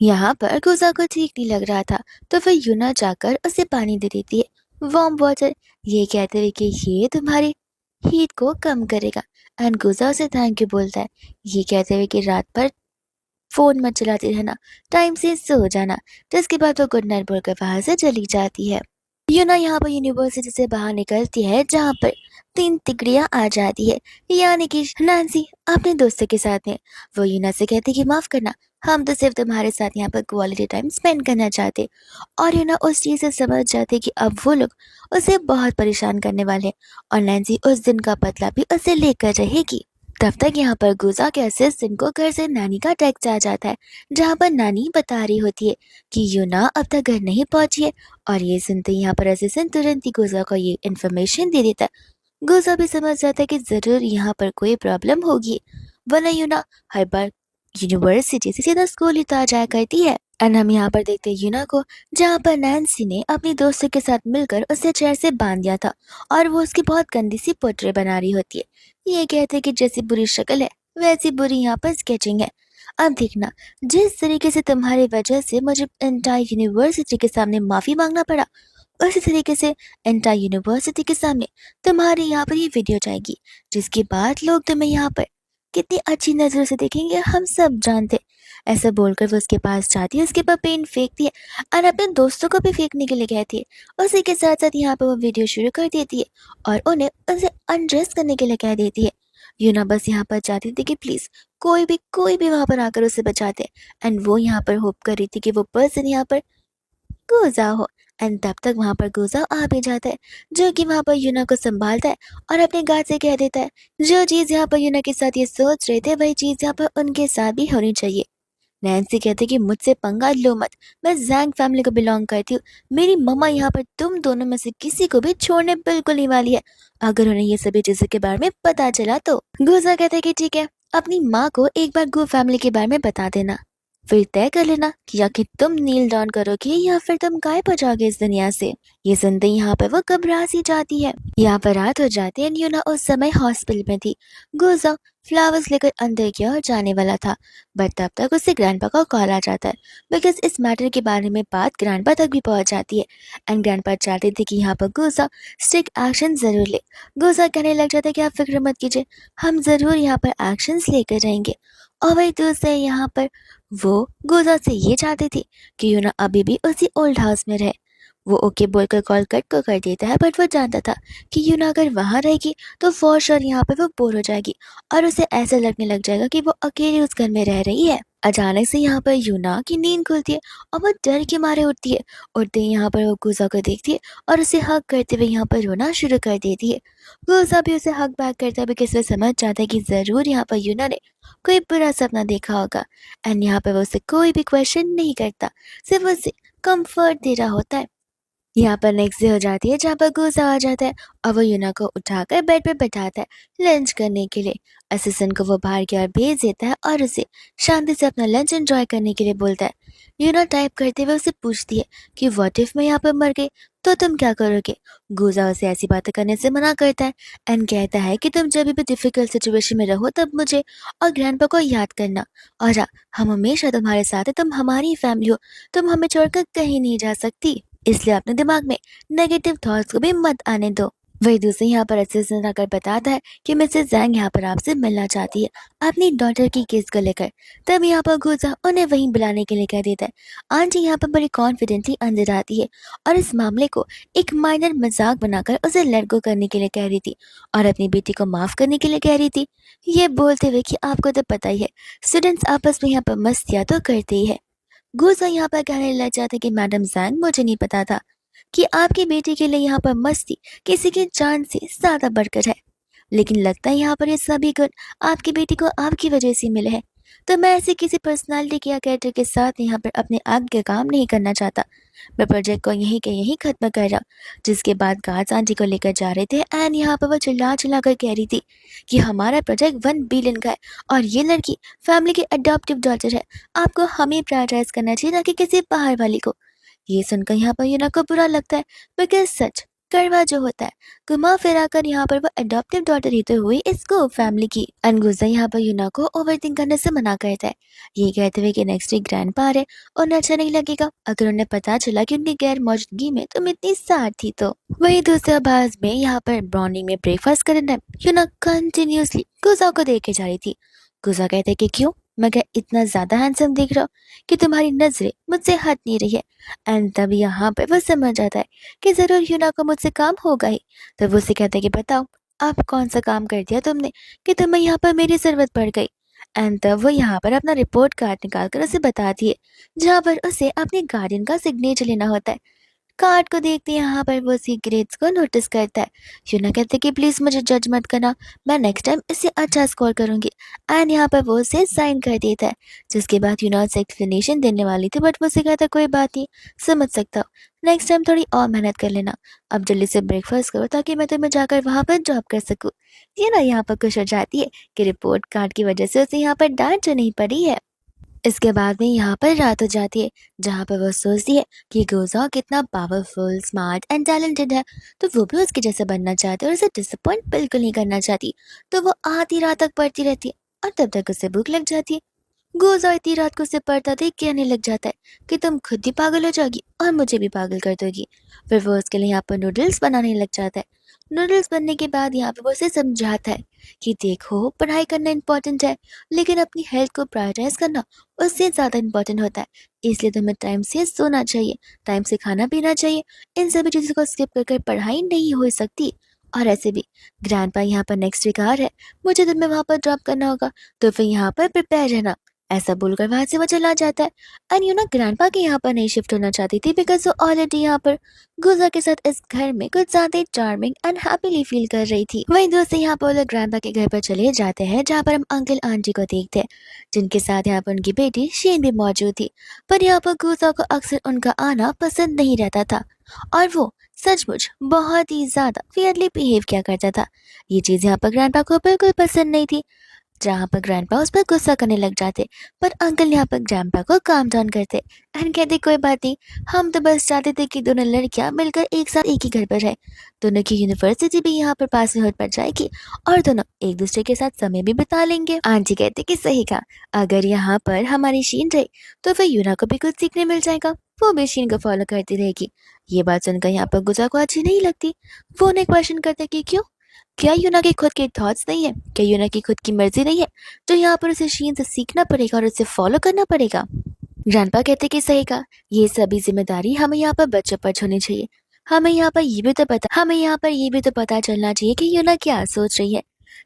यहाँ पर गुजा को ठीक नहीं लग रहा था तो फिर यूना जाकर उसे पानी दे देती है, वार्म वाटर, ये कहते हुए कि ये तुम्हारी हीट को कम करेगा। एंड गुजा उसे थैंक यू बोलता है, ये कहते हुए कि रात भर फोन मत चलाते रहना, टाइम से सो जाना। जिसके बाद वो गुड नाइट बोलकर वहां से चली जाती है। यूना यहाँ पर यूनिवर्सिटी से बाहर निकलती है जहाँ पर 3 तिगड़ियाँ आ जाती है, यानी कि नैन्सी अपने दोस्तों के साथ में। वो यूना से कहती कि माफ करना, हम तो सिर्फ तुम्हारे साथ यहाँ पर क्वालिटी टाइम स्पेंड करना चाहते। और यूना उस चीज से समझ जाती कि अब वो लोग उसे बहुत परेशान करने वाले हैं और नैन्सी उस दिन का बदला भी उसे लेकर रहेगी। तब तक यहाँ पर गुजा के असिस्टेंट को घर से नानी का टेक्स्ट आ जाता है जहाँ पर नानी बता रही होती है कि यूना अब तक घर नहीं पहुंची है। और ये सुनते यहाँ पर असिस्टेंट तुरंत ही गुजा को ये इन्फॉर्मेशन दे देता है। गुजा भी समझ जाता है कि जरूर यहाँ पर कोई प्रॉब्लम होगी, वरना यूना हर बार यूनिवर्सिटी से सीधा स्कूल ही तो आ जाया करती है। एंड हम यहाँ पर देखते हैं यूना को जहाँ पर नैन्सी ने अपनी दोस्तों के साथ मिलकर उसे चेयर से बांध दिया था और वो उसकी बहुत गंदी सी पोर्ट्रेट बना रही होती है। ये कहते हैं कि जैसी बुरी शक्ल है वैसी बुरी यहाँ पर स्केचिंग है। अब देखना, जिस तरीके से तुम्हारी वजह से मुझे एंटायर यूनिवर्सिटी के सामने माफी मांगना पड़ा, उसी तरीके से एंटायर यूनिवर्सिटी के सामने तुम्हारी यहाँ पर ये वीडियो जाएगी, जिसके बाद लोग तुम्हें यहाँ पर कितनी अच्छी नजर से देखेंगे हम सब जानते। ऐसा बोलकर वो उसके पास जाती है, उसके पास पेन फेंकती है और अपने दोस्तों को भी फेंकने के लिए कहती है। उसी के साथ साथ यहाँ पर वो वीडियो शुरू कर देती है और उन्हें उसे अनड्रेस करने के लिए कह देती है। यूना बस यहाँ पर चाहती थी कि प्लीज कोई भी वहां पर आकर उसे बचाते। एंड वो यहाँ पर होप कर रही थी कि वो पर्सन यहाँ पर गुजा हो। एंड तब तक वहां पर गुजा आ भी जाता है जो कि वहां पर यूना को संभालता है और अपने गार्ड से कह देता है जो चीज यहाँ पर यूना के साथ ये सोच रहे थे वही चीज यहाँ पर उनके साथ भी होनी चाहिए। नैन्सी कहती कि मुझसे पंगा लो मत, मैं जैंग फैमिली को बिलोंग करती हूँ, मेरी मम्मा यहाँ पर तुम दोनों में से किसी को भी छोड़ने बिल्कुल नहीं वाली है। अगर उन्हें ये सभी चीजों के बारे में पता चला तो गुजा कहते कि ठीक है, अपनी माँ को एक बार गू फैमिली के बारे में बता देना, फिर तय कर लेना कि या कि तुम नील डाउन करोगे या फिर तुम गायब हो जाओगे इस दुनिया से। ये सुनते ही यहाँ पर वो घबरा सी जाती है। यहाँ पर रात हो जाती है। यूना उस समय हॉस्पिटल में थी। गुजा फ्लावर्स लेकर अंदर की ओर जाने वाला था, बट तब तक उससे ग्रैंडपा का कॉल आ जाता है बिकॉज इस मैटर के बारे में बात ग्रैंडपा तक भी पहुंच जाती है। एंड ग्रैंडपा चाहते थे कि यहाँ पर गुजा स्ट्रिक्ट एक्शन जरूर ले। गुजा कहने लग जाता है कि आप फिक्र मत कीजिए, हम जरूर यहाँ पर एक्शन लेकर रहेंगे। और वही दूसरे यहाँ पर वो गुजा से ये चाहती थी कि यूना अभी भी उसी ओल्ड हाउस में रहे। वो ओके बोलकर कॉल कट को कर देता है, बट वो जानता था कि यूना अगर वहाँ रहेगी तो फॉर श्योर यहाँ पर वो बोर हो जाएगी और उसे ऐसा लगने लग जाएगा कि वो अकेली उस घर में रह रही है। अचानक से यहाँ पर यूना की नींद खुलती है और वो डर के मारे उठती है। उठते ही यहाँ पर वो गुजा को देखती है और उसे हक करते हुए यहाँ पर रोना शुरू कर देती है। गुजा भी उसे हक बैक करता है बिकॉज वो समझ जाता है कि जरूर यहाँ पर यूना ने कोई बुरा सपना देखा होगा। एंड यहाँ पर वो उसे कोई भी क्वेश्चन नहीं करता, सिर्फ उसे कंफर्ट दे रहा होता है। यहाँ पर नेक्स्ट डे हो जाती है जहाँ पर गुस्सा आ जाता है और वो यूना को उठाकर बेड पर बैठाता है लंच करने के लिए। असिस्टेंट को वो बाहर की ओर भेज देता है और उसे शांति से अपना लंच एंजॉय करने के लिए बोलता है। यूना टाइप करते हुए उसे पूछती है कि व्हाट इफ मैं यहाँ पर मर गई तो तुम क्या करोगे। गुजा उसे ऐसी बातें करने से मना करता है एंड कहता है कि तुम जब भी डिफिकल्ट सिचुएशन में रहो तब मुझे और ग्रैंडपा को याद करना, और हाँ, हम हमेशा तुम्हारे साथ है, तुम हमारी फैमिली हो, तुम हमें छोड़कर कहीं नहीं जा सकती, इसलिए अपने दिमाग में नेगेटिव थॉट्स को भी मत आने दो। वही दूसरे यहाँ पर असिस्टेंट आकर बताता है कि मिसेस जैंग यहाँ पर आपसे मिलना चाहती है अपनी डॉटर की केस को लेकर। तब यहाँ पर गुजा उन्हें वहीं बुलाने के लिए कह देता है। आंटी यहाँ पर बड़ी कॉन्फिडेंटली अंदर आती है और इस मामले को एक माइनर मजाक बनाकर उसे लेट गो करने के लिए कह रही थी और अपनी बेटी को माफ करने के लिए कह रही थी, ये बोलते हुए कि आपको तो पता ही है स्टूडेंट्स आपस में यहाँ पर मस्तियाँ तो करते ही है। गुजा यहाँ पर कहने लग जाता है कि मैडम जैंग, मुझे नहीं पता था कि आपकी बेटी के लिए यहाँ पर मस्ती किसी की जान से ज्यादा बढ़कर है, लेकिन लगता है यहाँ पर ये सभी गुण आपकी बेटी को आपकी वजह से मिले हैं। तो मैं ऐसे किसी पर्सनालिटी या कैरेक्टर के साथ यहाँ पर अपने आगे काम नहीं करना चाहता। मैं प्रोजेक्ट को यहीं के यहीं खत्म कर रहा। जिसके बाद गार्ड्स आंटी को लेकर जा रहे थे एंड यहाँ पर वो चिल्ला चिल्ला कर कह रही थी कि हमारा प्रोजेक्ट 1 बिलियन का है और ये लड़की फैमिली की अडॉप्टिव डॉटर है, आपको हमें प्रायोरिटाइज करना चाहिए ना कि किसी बाहर वाली को। ये सुनकर यहाँ पर यूना को बुरा लगता है बिकॉज सच करवा जो होता है घुमा फिरा कर यहाँ पर वो अडॉप्टिव डॉटर ही तो हुई इसको फैमिली की। अनगुजा यहाँ पर यूना को ओवरथिंक करने से मना करता है, ये कहते हुए कि नेक्स्ट वीक ग्रैंड पा रहे उन्हें अच्छा नहीं लगेगा अगर उन्हें पता चला कि उनकी गैर मौजूदगी में तुम इतनी साथ थी तो। वही दूसरे आवाज में यहाँ पर मॉर्निंग में ब्रेकफास्ट करने टाइम यूना कंटिन्यूसली गुजा को देखे जा रही थी। गुजा कहते कि क्यों, मैं क्या इतना ज्यादा हैंडसम दिख रहा हूँ कि तुम्हारी नजरें मुझसे हट नहीं रही है। एंड तब यहाँ पे वो समझ जाता है कि जरूर यूना को मुझसे काम होगा ही। तब वो उसे कहता है कि बताओ आप कौन सा काम कर दिया तुमने कि तुम्हें यहाँ पर मेरी जरूरत पड़ गई। एंड तब वो यहाँ पर अपना रिपोर्ट कार्ड निकाल कर उसे बताती है जहाँ पर उसे अपने गार्डियन का सिग्नेचर लेना होता है। कार्ड को देखते यहाँ पर वो उसकी ग्रेड्स को नोटिस करता है। यूना कहते कि प्लीज मुझे जज मत करना, मैं नेक्स्ट टाइम इससे अच्छा स्कोर करूंगी। एंड यहाँ पर वो उसे साइन कर देता है। जिसके बाद यूना उसे एक्सप्लेनेशन देने वाली थी बट वो उसे कहता कोई बात नहीं, समझ सकता हूँ, नेक्स्ट टाइम थोड़ी और मेहनत कर लेना। अब जल्दी से ब्रेकफास्ट करो ताकि मैं तुम्हें जाकर वहां पर जॉब कर सकूँ। ये ना यहाँ पर खुश हो जाती है कि रिपोर्ट कार्ड की वजह से उसे यहाँ पर डांट जो नहीं पड़ी है। इसके बाद में यहाँ पर रात हो जाती है जहाँ पर वो सोचती है कि गुजा कितना पावरफुल, स्मार्ट एंड टैलेंटेड है, तो वो भी उसके जैसा बनना चाहती है और उसे डिसअपॉइंट बिल्कुल नहीं करना चाहती। तो वो आधी रात तक पढ़ती रहती है और तब तक उसे भूख लग जाती है। गुजा इतनी रात को उसे पढ़ता देख कहने लग जाता है कि तुम खुद ही पागल हो जाओगी और मुझे भी पागल कर दोगी। फिर वो उसके लिए यहाँ पर नूडल्स बनाने लग जाता है। नूडल्स बनने के बाद यहाँ पर वो उसे समझाता है कि देखो पढ़ाई करना इम्पोर्टेंट है लेकिन अपनी हेल्थ को प्रायोरिटाइज करना उससे ज़्यादा इम्पोर्टेंट होता है, इसलिए तुम्हें टाइम से सोना चाहिए, टाइम से खाना पीना चाहिए, इन सभी चीज़ों को स्किप कर पढ़ाई नहीं हो सकती। और ऐसे भी ग्रैंडपा यहाँ पर नेक्स्ट वीक आ रहे हैं, मुझे तुम्हें वहाँ पर ड्रॉप करना होगा, तो फिर यहाँ पर प्रिपेयर रहना। ऐसा बोलकर वहां से वो चला जाता है। एंड यू नो ग्रैंडपा के यहाँ पर नहीं शिफ्ट होना चाहती थी बिकॉज वो ऑलरेडी यहाँ पर गुजा के साथ इस घर में कुछ ज्यादा चार्मिंग एंड हैप्पीली फील कर रही थी। वहीं दोस्त यहाँ पर लोग ग्रैंडपा के घर पर चले जाते हैं जहाँ पर हम अंकल आंटी को देखते हैं जिनके साथ यहाँ पर उनकी बेटी शीन भी मौजूद थी। पर यहाँ पर गुजा को अक्सर उनका आना पसंद नहीं रहता था और वो सचमुच बहुत ही ज्यादा फेयरली बिहेव किया करता था। ये चीज यहाँ पर ग्रैंडपा को बिल्कुल पसंद नहीं थी, जहाँ पर ग्रैंडपा उस पर गुस्सा करने लग जाते। पर अंकल यहाँ पर ग्रैंडपा को काम डाउन करते एंड कहते कोई बात नहीं, हम तो बस चाहते थे कि दोनों लड़कियां मिलकर एक साथ एक ही घर पर रहे, दोनों की यूनिवर्सिटी भी यहाँ पर पास में हो पड़ जाएगी और दोनों एक दूसरे के साथ समय भी बिता लेंगे। आंटी कहते कि सही कहा, अगर यहाँ पर हमारी शीन रही तो फिर यूना को भी कुछ सीखने मिल जाएगा, वो भी शीन को फॉलो करती रहेगी। ये बात सुनकर यहाँ पर गुजा को अच्छी नहीं लगती। वो उन्हें क्वेश्चन करते कि क्यों, क्या यूना के खुद के थॉट्स नहीं है, क्या यूना की खुद की मर्जी नहीं है, तो यहाँ पर उसे शीन से सीखना पड़ेगा और उसे फॉलो करना पड़ेगा। ग्रैंडपा कहते कि सही कहा, ये सभी जिम्मेदारी हमें यहाँ पर बच्चों पर छोड़नी चाहिए। हमें यहाँ पर ये भी तो पता चलना चाहिए कि यूना क्या सोच रही है।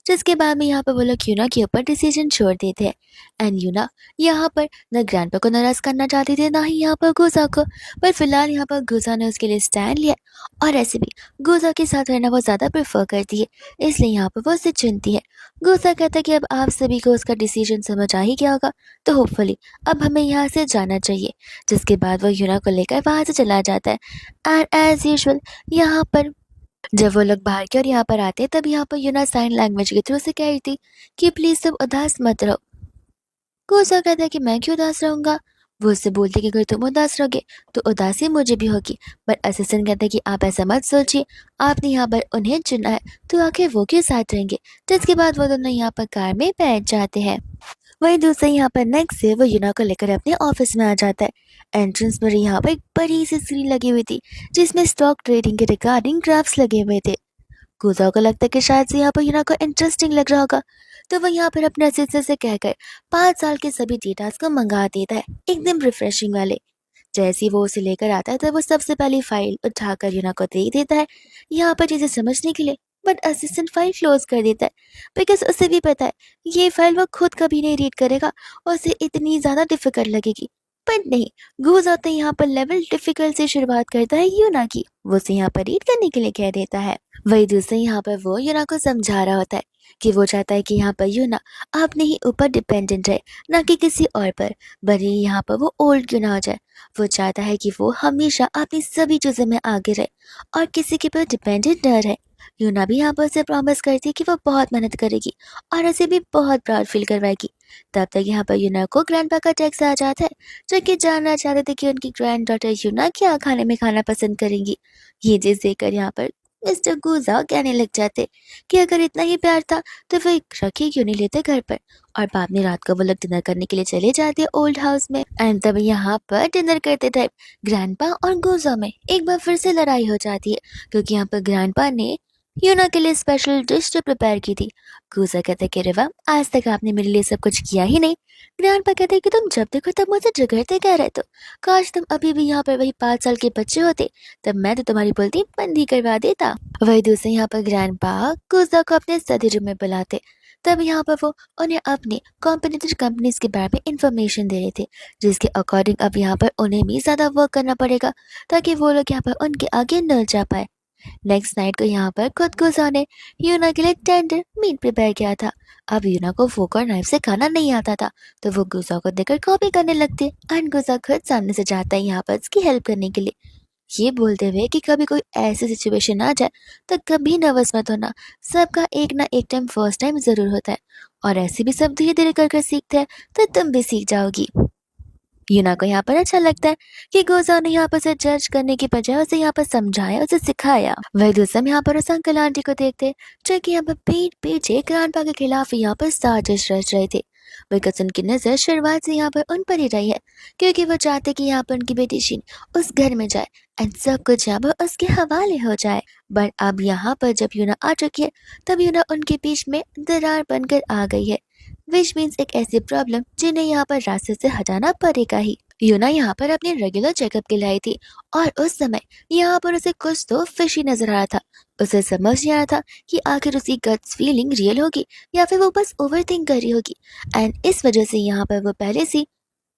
जिसके बाद में यहाँ पर वो लोग यूना के ऊपर डिसीजन छोड़ देते हैं। एंड यूना यहाँ पर न ग्रैंडपा को नाराज करना चाहती थी, ना ही यहाँ पर गुजा को। पर फिलहाल यहाँ पर गुजा ने उसके लिए स्टैंड लिया, और ऐसे भी गुजा के साथ रहना वो ज्यादा प्रेफर करती है, इसलिए यहाँ पर वो उसे चुनती है। गुजा कहता है कि अब आप सभी को उसका डिसीजन समझ आ ही गया होगा, तो होपफुली अब हमें यहाँ से जाना चाहिए। जिसके बाद वो यूना को लेकर वहां से चला जाता है। एंड एज यूजुअल यहाँ पर जब वो लोग बाहर के और यहाँ पर आते हैं, तब यहाँ पर यूना साइन लैंग्वेज के थ्रू से कह रही थी कि प्लीज सब उदास मत रहो। कोसा कहता है कि मैं क्यों उदास रहूंगा। वो उससे बोलते कि अगर तुम उदास रहोगे तो उदासी मुझे भी होगी। पर असिस्टेंट कहता है कि आप ऐसा मत सोचिए, आपने यहाँ पर उन्हें चुना है, तो आखिर वो क्यों साथ रहेंगे। जिसके बाद वो दोनों यहाँ पर कार में बैठ जाते हैं। वहीं दूसरे यहाँ पर नेक्स्ट से वो यूना को लेकर अपने ऑफिस में आ जाता है। एंट्रेंस पर यहाँ पर एक बड़ी सी स्क्रीन लगी हुई थी, जिसमें स्टॉक ट्रेडिंग के रिगार्डिंग ग्राफ्स लगे हुए थे। गुजाओ को लगता है कि शायद से यहाँ पर यूना को इंटरेस्टिंग लग रहा होगा, तो वो यहाँ पर अपने असिस्टेंट से कहकर 5 साल के सभी डेटास को मंगा देता है, एकदम रिफ्रेशिंग वाले। जैसे ही वो उसे लेकर आता है, तो वो सबसे पहली फाइल उठाकर यूना को दे देता है, यहाँ पर चीजें समझने के लिए। बट असिस्टेंट फाइल क्लोज कर देता है, बिकॉज उसे भी पता है ये फाइल वो खुद कभी नहीं रीड करेगा और उसे इतनी ज्यादा डिफिकल्ट लगेगी। पर नहीं, गूज आते यहाँ पर लेवल डिफिकल्ट से शुरुआत करता है यूना की, वो उसे यहाँ पर रीड करने के लिए कह देता है। वही दूसरे यहाँ पर वो यूना को समझा रहा होता है कि वो चाहता है कि यहाँ पर यूना अपने ही ऊपर डिपेंडेंट है, ना कि किसी और पर। भले ही यहाँ पर वो ओल्ड क्यों ना हो जाए, वो चाहता है कि वो हमेशा अपनी सभी चीजों में आगे रहे और किसी के ऊपर डिपेंडेंट न रहे। यूना भी यहाँ पर उसे प्रॉमिस करती है कि वो बहुत मेहनत करेगी और उसे भी बहुत प्राउड फील करवाएगी। तब तक यहाँ पर यूना को ग्रैंडपा का टेक्स्ट आ जाता है, जो कि जानना चाहते थे कि उनकी ग्रैंड डॉटर यूना क्या खाने में खाना पसंद करेंगी। ये चीज देखकर यहाँ पर मिस्टर गुजा कहने लग जाते कि अगर इतना ही प्यार था तो वो एक रखी क्यों नहीं लेते घर पर। और बाद में रात को वो लोग डिनर करने के लिए चले जाते ओल्ड हाउस में। एंड तब यहाँ पर डिनर करते टाइम ग्रैंडपा और गुजा में एक बार फिर से लड़ाई हो जाती है, क्योंकि यहाँ पर ग्रैंडपा ने यूना के लिए स्पेशल डिश जो प्रिपेयर की थी। गुजा कहते कि रेवा, आज तक आपने मेरे लिए सब कुछ किया ही नहीं। ग्रैंडपा कहते कि तुम जब देखो तब मुझे झगड़ते कह रहे, तो काश तुम अभी भी यहाँ पर वही 5 साल के बच्चे होते, तब मैं तो तुम्हारी बोलती बंद ही करवा देता। वही दूसरे यहाँ पर ग्रैंडपा गुजा को अपने स्टडी रूम में बुलाते। तब यहाँ पर वो उन्हें अपनी कॉम्पिटिटिव कंपनीज के बारे में इंफॉर्मेशन दे रहे थे, जिसके अकॉर्डिंग अब यहाँ पर उन्हें भी ज्यादा वर्क करना पड़ेगा, ताकि वो लोग यहाँ पर उनके आगे न जा पाए। नेक्स्ट नाइट को यहाँ पर खुद गुजा ने यूना के लिए टेंडर मीट प्रिपेयर किया था। अब यूना को फोक और नाइफ से खाना नहीं आता था, तो वो गुजा को देखकर कॉपी करने लगती है। एंड गुजा खुद सामने से जाता है यहाँ पर उसकी हेल्प करने के लिए, ये बोलते हुए कि कभी कोई ऐसी सिचुएशन आ जाए तो कभी नर्वस मत होना, सबका एक ना एक टाइम फर्स्ट टाइम जरूर होता है, और ऐसे भी सब धीरे धीरे कर सीखते हैं, तो तुम भी सीख जाओगी। यूना को यहाँ पर अच्छा लगता है कि गोजा ने यहाँ पर उसे जज करने की बजाय उसे यहाँ पर समझाया, उसे सिखाया। वही दूसरा हम यहाँ पर उस अंकल आंटी को देखते, जो कि यहाँ पर पीठ पीछे ग्रैंडपा के खिलाफ यहाँ पर साजिश रच रहे थे। बिकॉज उनकी नजर शुरुआत से यहाँ पर उन पर ही रही है, क्योंकि वो चाहते कि यहाँ पर उनकी बेटी शीन उस घर में जाए एंड सब कुछ यहाँ पर उसके हवाले हो जाए। बट अब यहाँ पर जब यूना आ चुकी है, तब यूना उनके बीच में दरार बनकर आ गई है, विच मीन्स एक ऐसी प्रॉब्लम जिन्हें यहाँ पर रास्ते से हटाना पड़ेगा ही। यूना यहाँ पर अपने रेगुलर चेकअप के लिए आई थी, और उस समय यहाँ पर उसे कुछ तो फिशी नजर आ रहा था। उसे समझ नहीं आ रहा था कि आखिर उसकी गट्स फीलिंग रियल होगी या फिर वो बस ओवर थिंक कर रही होगी। एंड इस वजह से यहाँ पर वो पहले से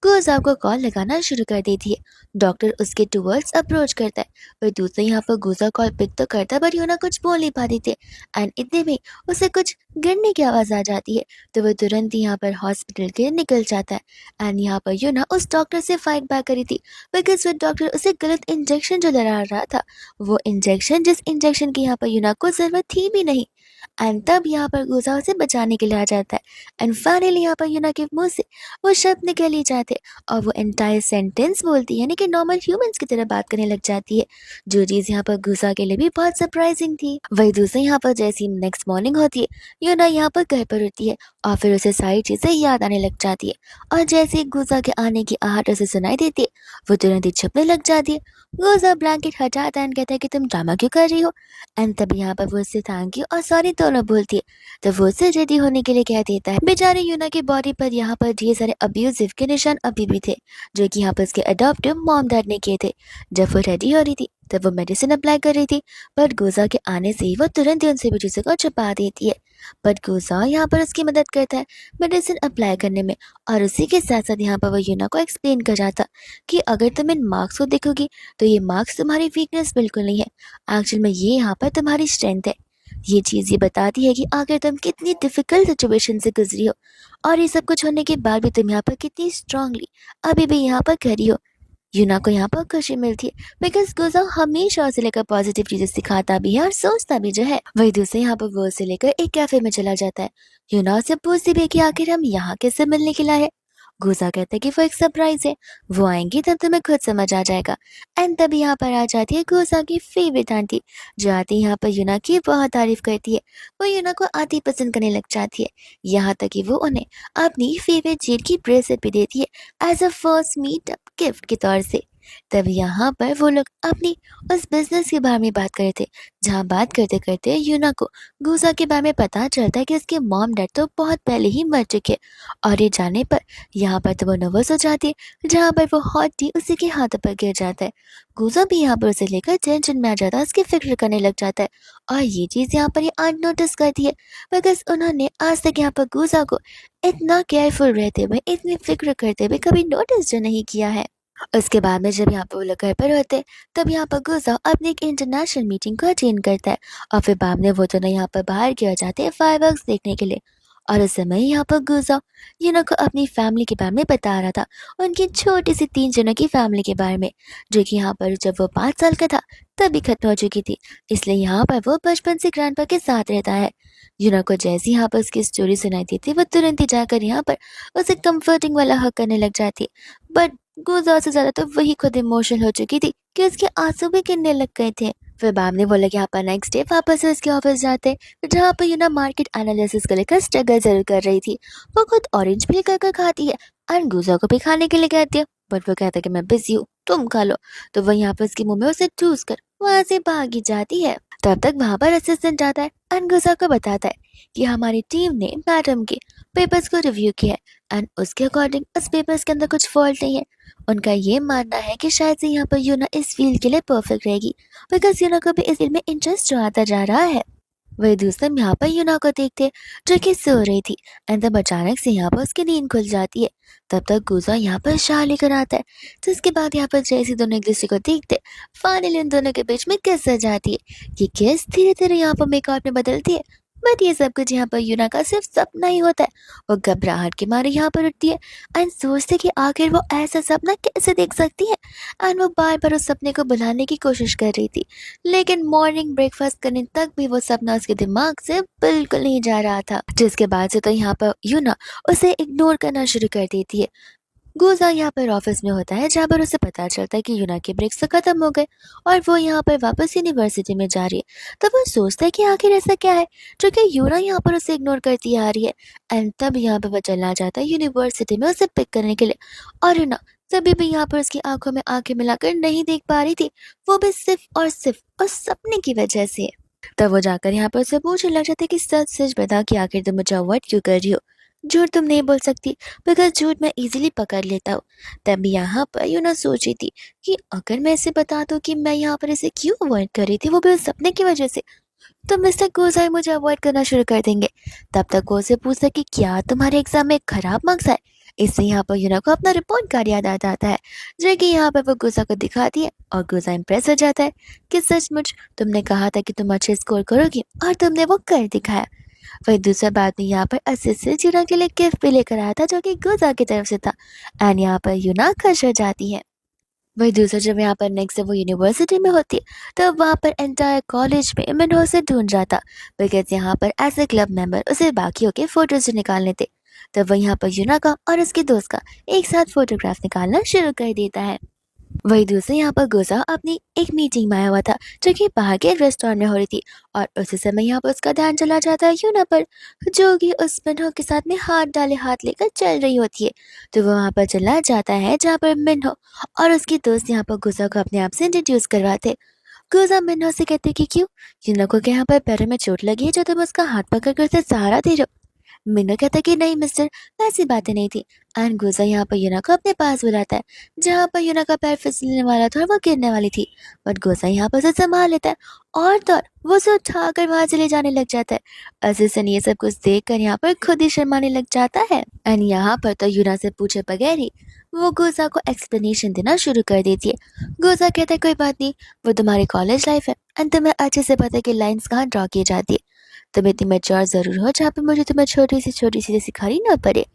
गुजाब को कॉल लगाना शुरू कर देती है। डॉक्टर उसके टूवर्ड्स अप्रोच करता है, पर दूसरे यहाँ पर गुजा कॉल पिक तो करता है, पर यूना कुछ बोल नहीं पाती थी। एंड इतने में उसे कुछ गिरने की आवाज आ जाती है, तो वो तुरंत यहाँ पर हॉस्पिटल के निकल जाता है। एंड यहाँ पर यूना उस डॉक्टर से फाइट बैक करी थी, बिकॉज वो डॉक्टर उसे गलत इंजेक्शन जो लगा रहा था, वो इंजेक्शन जिस इंजेक्शन की यहाँ पर यूना को जरूरत थी भी नहीं। एंड तब यहाँ पर गुजा उसे बचाने के लिए आ जाता है। एंड फाइनली यहाँ पर यूना के मुंह से वो शब्द निकल ही जाते, और वो एंटायर सेंटेंस बोलती है, यानी कि नॉर्मल ह्यूमंस की तरह बात करने लग जाती है, जो चीज यहाँ पर गुस्सा के लिए भी बहुत सरप्राइजिंग थी। वही दूसरे यहाँ पर जैसी नेक्स्ट मॉर्निंग होती है, यूना यहाँ पर घर पर होती है, और फिर उसे सारी चीजें याद आने लग जाती है। और जैसे ही गुस्सा के आने की आहट उसे सुनाई देती है, वो तुरंत ही छुपने लग जाती है। गोजा ब्लैंकेट हटाता है एंड कहता है कि तुम ड्रामा क्यों कर रही हो। एंड तब यहाँ पर वो उससे थैंक यू और सॉरी दोनों बोलती है। तो वो उससे रेडी होने के लिए कह देता है। बेचारे यूना की बॉडी पर यहाँ पर ढेर सारे अब्यूजिव के निशान अभी भी थे, जो कि यहाँ पर उसके अडॉप्टिव मॉम डैड ने किए थे। जब वो रेडी हो रही थी तब वो मेडिसिन अप्लाई कर रही थी, बट गोजा के आने से ही वो तुरंत ही उन सभी चीज़ों को छुपा देती है। बट गोजा यहाँ पर उसकी मदद करता है मेडिसिन अप्लाई करने में, और उसी के साथ साथ यहाँ पर वो यूना को एक्सप्लेन कर रहा था कि अगर तुम इन मार्क्स को देखोगी तो ये मार्क्स तुम्हारी वीकनेस बिल्कुल नहीं है, एक्चुअल में ये यहाँ पर तुम्हारी स्ट्रेंथ है। ये चीज़ ये बताती है कि आखिर तुम कितनी डिफिकल्ट सिचुएशन से गुजरी हो, और ये सब कुछ होने के बाद भी तुम यहाँ पर कितनी स्ट्रांगली अभी भी यहाँ पर खड़ी हो। यूना को यहाँ पर खुशी मिलती है बिकॉज गुजा हमेशा उसे लेकर पॉजिटिव चीजें सिखाता भी है और सोचता भी जो है। वही दूसरे यहाँ पर वो उसे लेकर एक कैफे में चला जाता है। यूना उसे पूछती भी है कि आखिर हम यहाँ किससे मिलने के लिए आए। गुजा कहता है कि वो एक सरप्राइज है, वो आएंगी तब तुम्हें खुद समझ आ जाएगा। एंड तभी यहाँ पर आ जाती है गुजा की फेवरेट आंटी, जो आती है यहाँ पर यूना की बहुत तारीफ करती है। वो यूना को आती पसंद करने लग जाती है, यहाँ तक कि वो उन्हें अपनी फेवरेट जेल की ब्रेसलेट भी देती है as a first meetup gift के तौर से। तब यहाँ पर वो लोग अपनी उस बिजनेस के बारे में बात कर रहे थे, जहाँ बात करते करते यूना को गुजा के बारे में पता चलता है कि उसके मॉम डैड तो बहुत पहले ही मर चुके, और ये जाने पर यहाँ पर तो वो नर्वस हो जाती है, जहाँ पर वो हॉट टी उसी के हाथों पर गिर जाता है। गुजा भी यहाँ पर उसे लेकर टेंशन में आ जाता है, उसकी फिक्र करने लग जाता है। और ये चीज़ यहाँ पर ये आंट नोटिस करती है, बिकॉज उन्होंने आज तक यहाँ पर गुजा को इतना केयरफुल रहते हुए, इतनी फिक्र करते हुए कभी नोटिस जो नहीं किया है। उसके बाद में जब यहाँ पर वो लोग घर पर होते, तब यहाँ पर गुजा अपनी एक इंटरनेशनल मीटिंग को अटेंड करता है, और फिर बाद में वो दोनों यहाँ पर बाहर की ओर जाते हैं फायरवर्क्स देखने के लिए। और उस समय यहाँ पर गुजा यूनो को अपनी फैमिली के बारे में बता रहा था, उनकी छोटी सी 3 जनों की फैमिली के बारे में, जो कि यहाँ पर जब वो 5 साल का था तभी खत्म हो चुकी थी। इसलिए यहाँ पर वो बचपन से ग्रैंडपा के साथ रहता है। यूनो को जैसे यहाँ पर उसकी स्टोरी सुनाई दी थी, वो तुरंत ही जाकर यहाँ पर उसे कंफर्टिंग वाला हक करने लग जाती। बट गुलजार से ज़्यादा तो वही खुद इमोशनल हो चुकी थी कि उसके आंसू भी गिरने लग गए थे। फिर बाद में बोला कि यहाँ पर नेक्स्ट डे वापस से उसके ऑफिस जाते, जहाँ पर यूना मार्केट एनालिसिस को लेकर स्ट्रगल जरूर कर रही थी। वो खुद ऑरेंज भी कर खाती है और गुजा को भी खाने के लिए कहती है, बट वो कहता है कि मैं बिजी हूँ, तुम खा लो। तो वो यहाँ पर उसके मुंह में उसे चूस कर वहाँ से भागी जाती है। तब तक वहाँ पर असिस्टेंट आता है एंड गुजा को बताता है कि हमारी टीम ने मैडम के पेपर्स को रिव्यू किया है एंड उसके अकॉर्डिंग उस पेपर्स के अंदर कुछ फॉल्ट नहीं है। उनका ये मानना है कि शायद से यहाँ पर यूना इस फील्ड के लिए परफेक्ट रहेगी, बिकॉज यूना को भी इस फील्ड में इंटरेस्ट जो आता जा रहा है। वही दूसरे यहाँ पर यूना को देखते जो कि सो रही थी, एंड तब अचानक से यहाँ पर उसकी नींद खुल जाती है। तब तक गुजा यहाँ पर शाह लेकर आता है, जिसके बाद यहाँ पर जैसे दोनों एक दूसरे को देखते, फाइनली उन दोनों के बीच में किस हो जाती है। ये किस धीरे धीरे यहाँ पर मेकअप में बदलती है, बट ये सब कुछ यहाँ पर यूना का सिर्फ सपना ही होता है। वो घबराहट के मारे यहाँ पर उठती है एंड सोचते कि आखिर वो ऐसा सपना कैसे देख सकती है, एंड वो बार बार उस सपने को भुलाने की कोशिश कर रही थी, लेकिन मॉर्निंग ब्रेकफास्ट करने तक भी वो सपना उसके दिमाग से बिल्कुल नहीं जा रहा था। जिसके बाद से तो यहाँ पर यूना उसे इग्नोर करना शुरू कर देती है। गुजा यहाँ पर ऑफिस में होता है, जहाँ पर उसे पता चलता है कि यूना के ब्रेक्स तो खत्म हो गए और वो यहाँ पर वापस यूनिवर्सिटी में जा रही है। तो वो सोचता है कि आखिर ऐसा क्या है जो कि यूना यहाँ पर उसे इग्नोर करती आ रही है। एंड तब यहाँ पर वो चला जाता है यूनिवर्सिटी में उसे पिक करने के लिए, और यूना तभी भी यहाँ पर उसकी आंखों में आंखें मिलाकर नहीं देख पा रही थी, वो भी सिर्फ और सिर्फ उस सपने की वजह से। तब वो जाकर यहाँ पर उसे पूछने लग जाता है कि सच सच बता कि आखिर तुम मुझे अवॉइड क्यों कर रही हो। झूठ तुम नहीं बोल सकती, बिकॉज झूठ मैं इजीली पकड़ लेता हूँ। तब यहाँ पर यूना सोची थी कि अगर मैं इसे बता दूँ कि मैं यहाँ पर इसे क्यों अवॉइड कर रही थी, वो भी उस सपने की वजह से, तो मिस्टर गोसाई मुझे अवॉइड करना शुरू कर देंगे। तब तक वो उसे पूछता कि क्या तुम्हारे एग्जाम में खराब मार्क्स आए। इससे यहाँ पर यूना को अपना रिपोर्ट कार्ड याद आ जाता है, जो कि यहाँ पर वो गुजा को दिखाती है, और गुजा इम्प्रेस हो जाता है कि सचमुच तुमने कहा था कि तुम अच्छे स्कोर करोगी और तुमने वो कर दिखाया। वही दूसरा बात में यहाँ पर असिस्टेंट यूना के लिए गिफ्ट भी लेकर आया था, जो कि गुजा की तरफ से था, एंड यहाँ पर यूना खुश हो जाती है। वही दूसरा जब यहाँ पर नेक्स्ट वो यूनिवर्सिटी में होती है, तो वहाँ पर एंटायर कॉलेज में मनोज से ढूंढ जाता, बिकॉज यहाँ पर एज ए क्लब मेंबर उसे बाकियों के फोटोज निकालने थे। तब वह यहाँ पर यूना का और उसके दोस्त का एक साथ फोटोग्राफ निकालना शुरू कर देता है। वही दूसरे यहाँ पर गुजा अपनी एक मीटिंग में आया हुआ था जो कि बाहर के रेस्टोरेंट में हो रही थी। और उसी समय यहाँ पर उसका ध्यान चला जाता है यूना पर, जो कि उस मिन्हो के साथ में हाथ डाले हाथ लेकर चल रही होती है। तो वो वहाँ पर चला जाता है जहाँ पर मिन्हो और उसकी दोस्त यहाँ पर गुजा को अपने आप से इंट्रोड्यूस करवाते। गुजा मिन्हो से कहते कि क्यों, यूना को क्या यहाँ पर पैरों में चोट लगी है जो तुम उसका हाथ पकड़ कर से सहारा दे रहे हो। मीनू कहता कि नहीं मिस्टर, ऐसी बातें नहीं थी। एंड गुजा यहाँ पर यूना को अपने पास बुलाता है जहाँ पर यूना का पैर फिसलने वाला था और वो गिरने वाली थी। बट गुजा यहाँ पर उसे संभाल लेता है और तो और वो उसे उठाकर वहां चले जाने लग जाता है। असिस्टेंट ये सब कुछ देख कर यहाँ पर खुद ही शर्माने लग जाता है। एंड यहाँ पर तो यूना से पूछे बगैर ही वो गुजा को एक्सप्लेनेशन देना शुरू कर देती है। गुजा कहता है कोई बात नहीं, वो तुम्हारी कॉलेज लाइफ है एंड तुम्हें अच्छे से पता है कि लाइन्स कहाँ ड्रॉ की जाती है। तुम इतनी मैच्योर ज़रूर हो जहाँ पे मुझे तुम्हें छोटी सी सिखानी ना पड़े।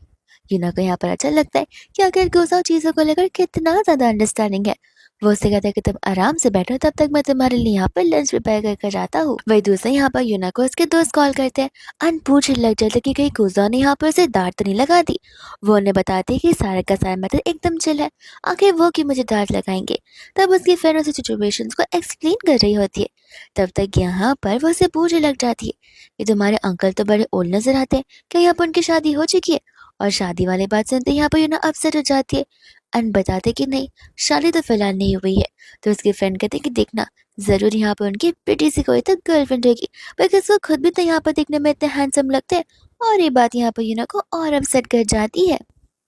यूना को यहाँ पर अच्छा लगता है कि आखिर गुज़ा चीज़ों को लेकर कितना ज़्यादा अंडरस्टैंडिंग है। वो उससे कहता है कि तुम आराम से बैठो, तब तक मैं तुम्हारे लिए यहाँ पर लंच प्रिपेयर करके जाता हूँ। वही दूसरा यहाँ पर यूना को उसके दोस्त कॉल करते हैं और पूछने लग जाते कि कहीं गुज़ा ने यहाँ पर उसे डांट तो नहीं लगा दी। वो उन्हें बताती है कि सारा का सारा मैटर एकदम चिल है, आखिर वो कि मुझे डांट लगाएंगे। तब उसकी फ्रेंड उसे सिचुएशन को एक्सप्लेन कर रही होती है। तब तक यहाँ पर वो उसे पूछने लग जाती है कि तुम्हारे अंकल तो बड़े ओल्ड नजर आते हैं, क्या यहाँ पर उनकी शादी हो चुकी है। और शादी वाली बात सुनते यहाँ पर यूना अपसेट हो जाती है एंड बताते कि नहीं, शादी तो फिलहाल नहीं हुई है। तो उसकी फ्रेंड कहते कि देखना, जरूर यहाँ पर उनकी बेटी सी कोई तो गर्लफ्रेंड होगी, बिकॉज वो खुद भी तो यहाँ पर दिखने में इतने हैंडसम लगते हैं। और ये बात यहाँ पर यूना को और अपसेट कर जाती है।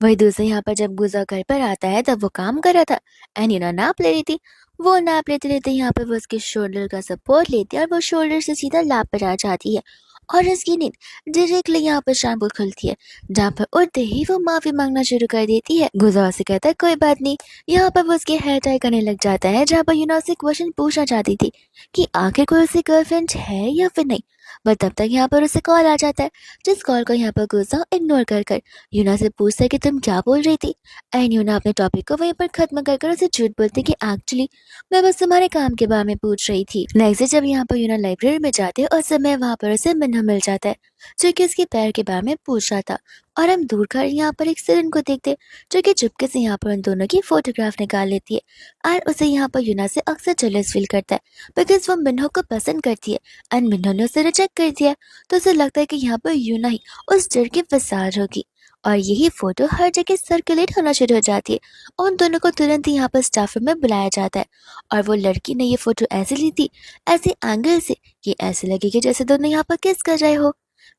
वही दूसरे यहाँ पर जब गुजा घर पर आता है तब वो काम कर रहा था एंड यूना नाप ले रही थी। वो नाप लेते लेते यहाँ पर वो उसके शोल्डर का सपोर्ट लेती है और वो शोल्डर से सीधा लाप पर आ जाती है। और उसकी नींद डायरेक्टली यहाँ पर शाम को खुलती है, जहाँ पर उठते ही वो माफी मांगना शुरू कर देती है। गुजा से कहता है कोई बात नहीं। यहाँ पर वो उसके हेयर टाई करने लग जाता है, जहाँ पर यूना से क्वेश्चन पूछना चाहती थी कि आखिर कोई उसकी गर्लफ्रेंड है या फिर नहीं। बट तब तक यहाँ पर उसे कॉल आ जाता है, जिस कॉल को यहाँ पर गुजा इग्नोर कर कर यूना से पूछता है कि तुम क्या बोल रही थी। एंड यूना अपने टॉपिक को वहीं पर खत्म कर कर उसे झूठ बोलती कि एक्चुअली मैं बस तुम्हारे काम के बारे में पूछ रही थी। नेक्स्ट डे जब यहाँ पर यूना लाइब्रेरी में जाते हैं उस समय वहाँ पर उसे मिन्हा मिल जाता है, जो कि उसके पैर के बारे में पूछ रहा था। और हम दूर कर यहाँ पर एक सिरन को देखते जो कि चुपके से यहाँ पर उन दोनों की फोटोग्राफ निकाल लेती है। और उसे यहाँ पर यूना से अक्सर जेलस फील करता है, बिकॉज वो मिन्हो को पसंद करती है एंड मिन्हो ने उसे रिजेक्ट कर दिया। तो उसे लगता है कि यहाँ पर यूना ही उस डर की फसाद होगी। और यही फोटो हर जगह सर्कुलेट होना शुरू हो जाती है। और उन दोनों को तुरंत ही यहाँ पर स्टाफ रूम में बुलाया जाता है। और वो लड़की ने ये फोटो ऐसे ली थी, ऐसे एंगल से कि ऐसे लगे कि जैसे दोनों यहाँ पर किस कर रहे हो।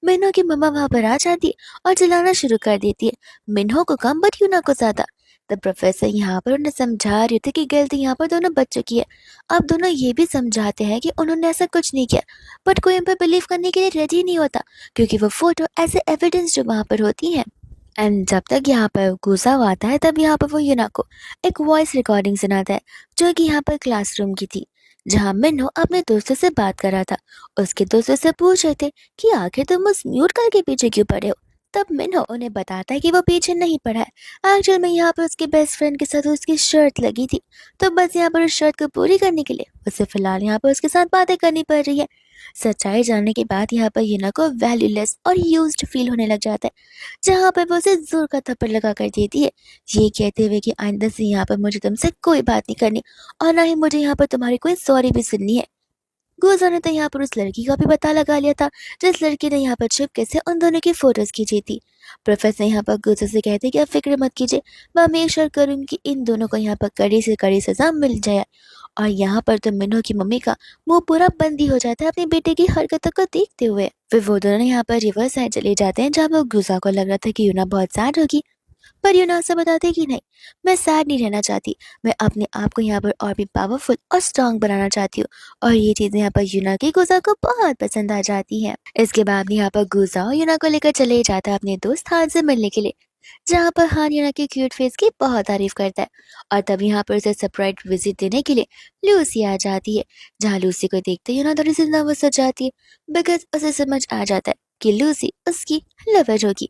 मिन्हो की मम्मा वहां पर आ जाती है और चिल्लाना शुरू कर देती है, मिन्हो को कम बट यूना को ज्यादा। तब प्रोफेसर यहाँ पर उन्हें समझा रहे थे कि गलती यहाँ पर दोनों बच्चों की है। अब दोनों ये भी समझाते हैं कि उन्होंने ऐसा कुछ नहीं किया, बट कोई उन पर बिलीव करने के लिए रेडी नहीं होता, क्योंकि वो फोटो ऐसे एविडेंस जो वहां पर होती है। एंड जब तक यहाँ पर गुस्सा आता है तब यहाँ पर वो यूना को एक वॉइस रिकॉर्डिंग सुनाता है, जो कि यहाँ पर क्लासरूम की थी, जहाँ मिन्हो अपने दोस्तों से बात कर रहा था। उसके दोस्तों से पूछ रहे थे कि आखिर तुम उस म्यूट गर्ल के पीछे क्यों पड़े हो। तब मिन्हो उन्हें बताता है कि वो पीछे नहीं पड़ा है, एक्चुअल में यहाँ पर उसके बेस्ट फ्रेंड के साथ उसकी शर्त लगी थी, तो बस यहाँ पर उस शर्त को पूरी करने के लिए उसे फिलहाल यहाँ पर उसके साथ बातें करनी पड़ रही है। सच्चाई जानने के बाद यहाँ पर यूना को वैल्यूलेस और यूज्ड फील होने लग जाता है, जहाँ पर वो उसे जोर का थप्पड़ लगा कर देती है, ये कहते हुए कि आइंदा से यहाँ पर मुझे तुमसे कोई बात नहीं करनी और ना ही मुझे यहाँ पर तुम्हारी कोई सॉरी भी सुननी है। गुजा ने तो यहाँ पर उस लड़की का भी पता लगा लिया था, जिस लड़की ने यहाँ पर चुपके से उन दोनों की फोटोज खींची थी। प्रोफेसर यहाँ पर गुजा से कहते कि आप फिक्र मत कीजिए, मैं मेक श्योर करूँगी कि इन दोनों को यहाँ पर कड़ी से कड़ी सजा मिल जाए। और यहाँ पर तो मिन्हो की मम्मी का मुंह पूरा बंद ही हो जाता है अपने बेटे की हरकतों को देखते हुए। फिर वो दोनों यहाँ पर रिवर्स साइड चले जाते हैं, जहाँ पर गुजा को लग रहा था कि यूना बहुत सैड होगी, पर यूना से बताते कि नहीं, मैं सैड नहीं रहना चाहती, मैं अपने आप को यहाँ पर और भी पावरफुल और स्ट्रांग बनाना चाहती हूँ। और ये चीजें यहाँ पर यूना की गुजा को बहुत पसंद आ जाती है। इसके बाद यहाँ पर गुजा यूना को लेकर चले जाता है अपने दोस्त हान से मिलने के लिए, जहाँ पर हान यूना के क्यूट फेस की बहुत तारीफ करता है। और तब यहाँ पर उसे सरप्राइज विजिट देने के लिए लूसी आ जाती है, जहाँ लूसी को देखते ही यूना थोड़ी सी नर्वस हो जाती है, बिकॉज उसे समझ आ जाता है कि लूसी उसकी लवर होगी।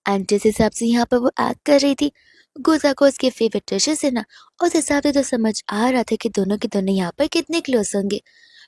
एंड जिस हिसाब से यहाँ पर वो एक्ट कर रही थी, गुजा को उसके फेवरेट डिशेस है ना, उस हिसाब से तो समझ आ रहा था कि दोनों के दोनों यहाँ पर कितने क्लोज होंगे।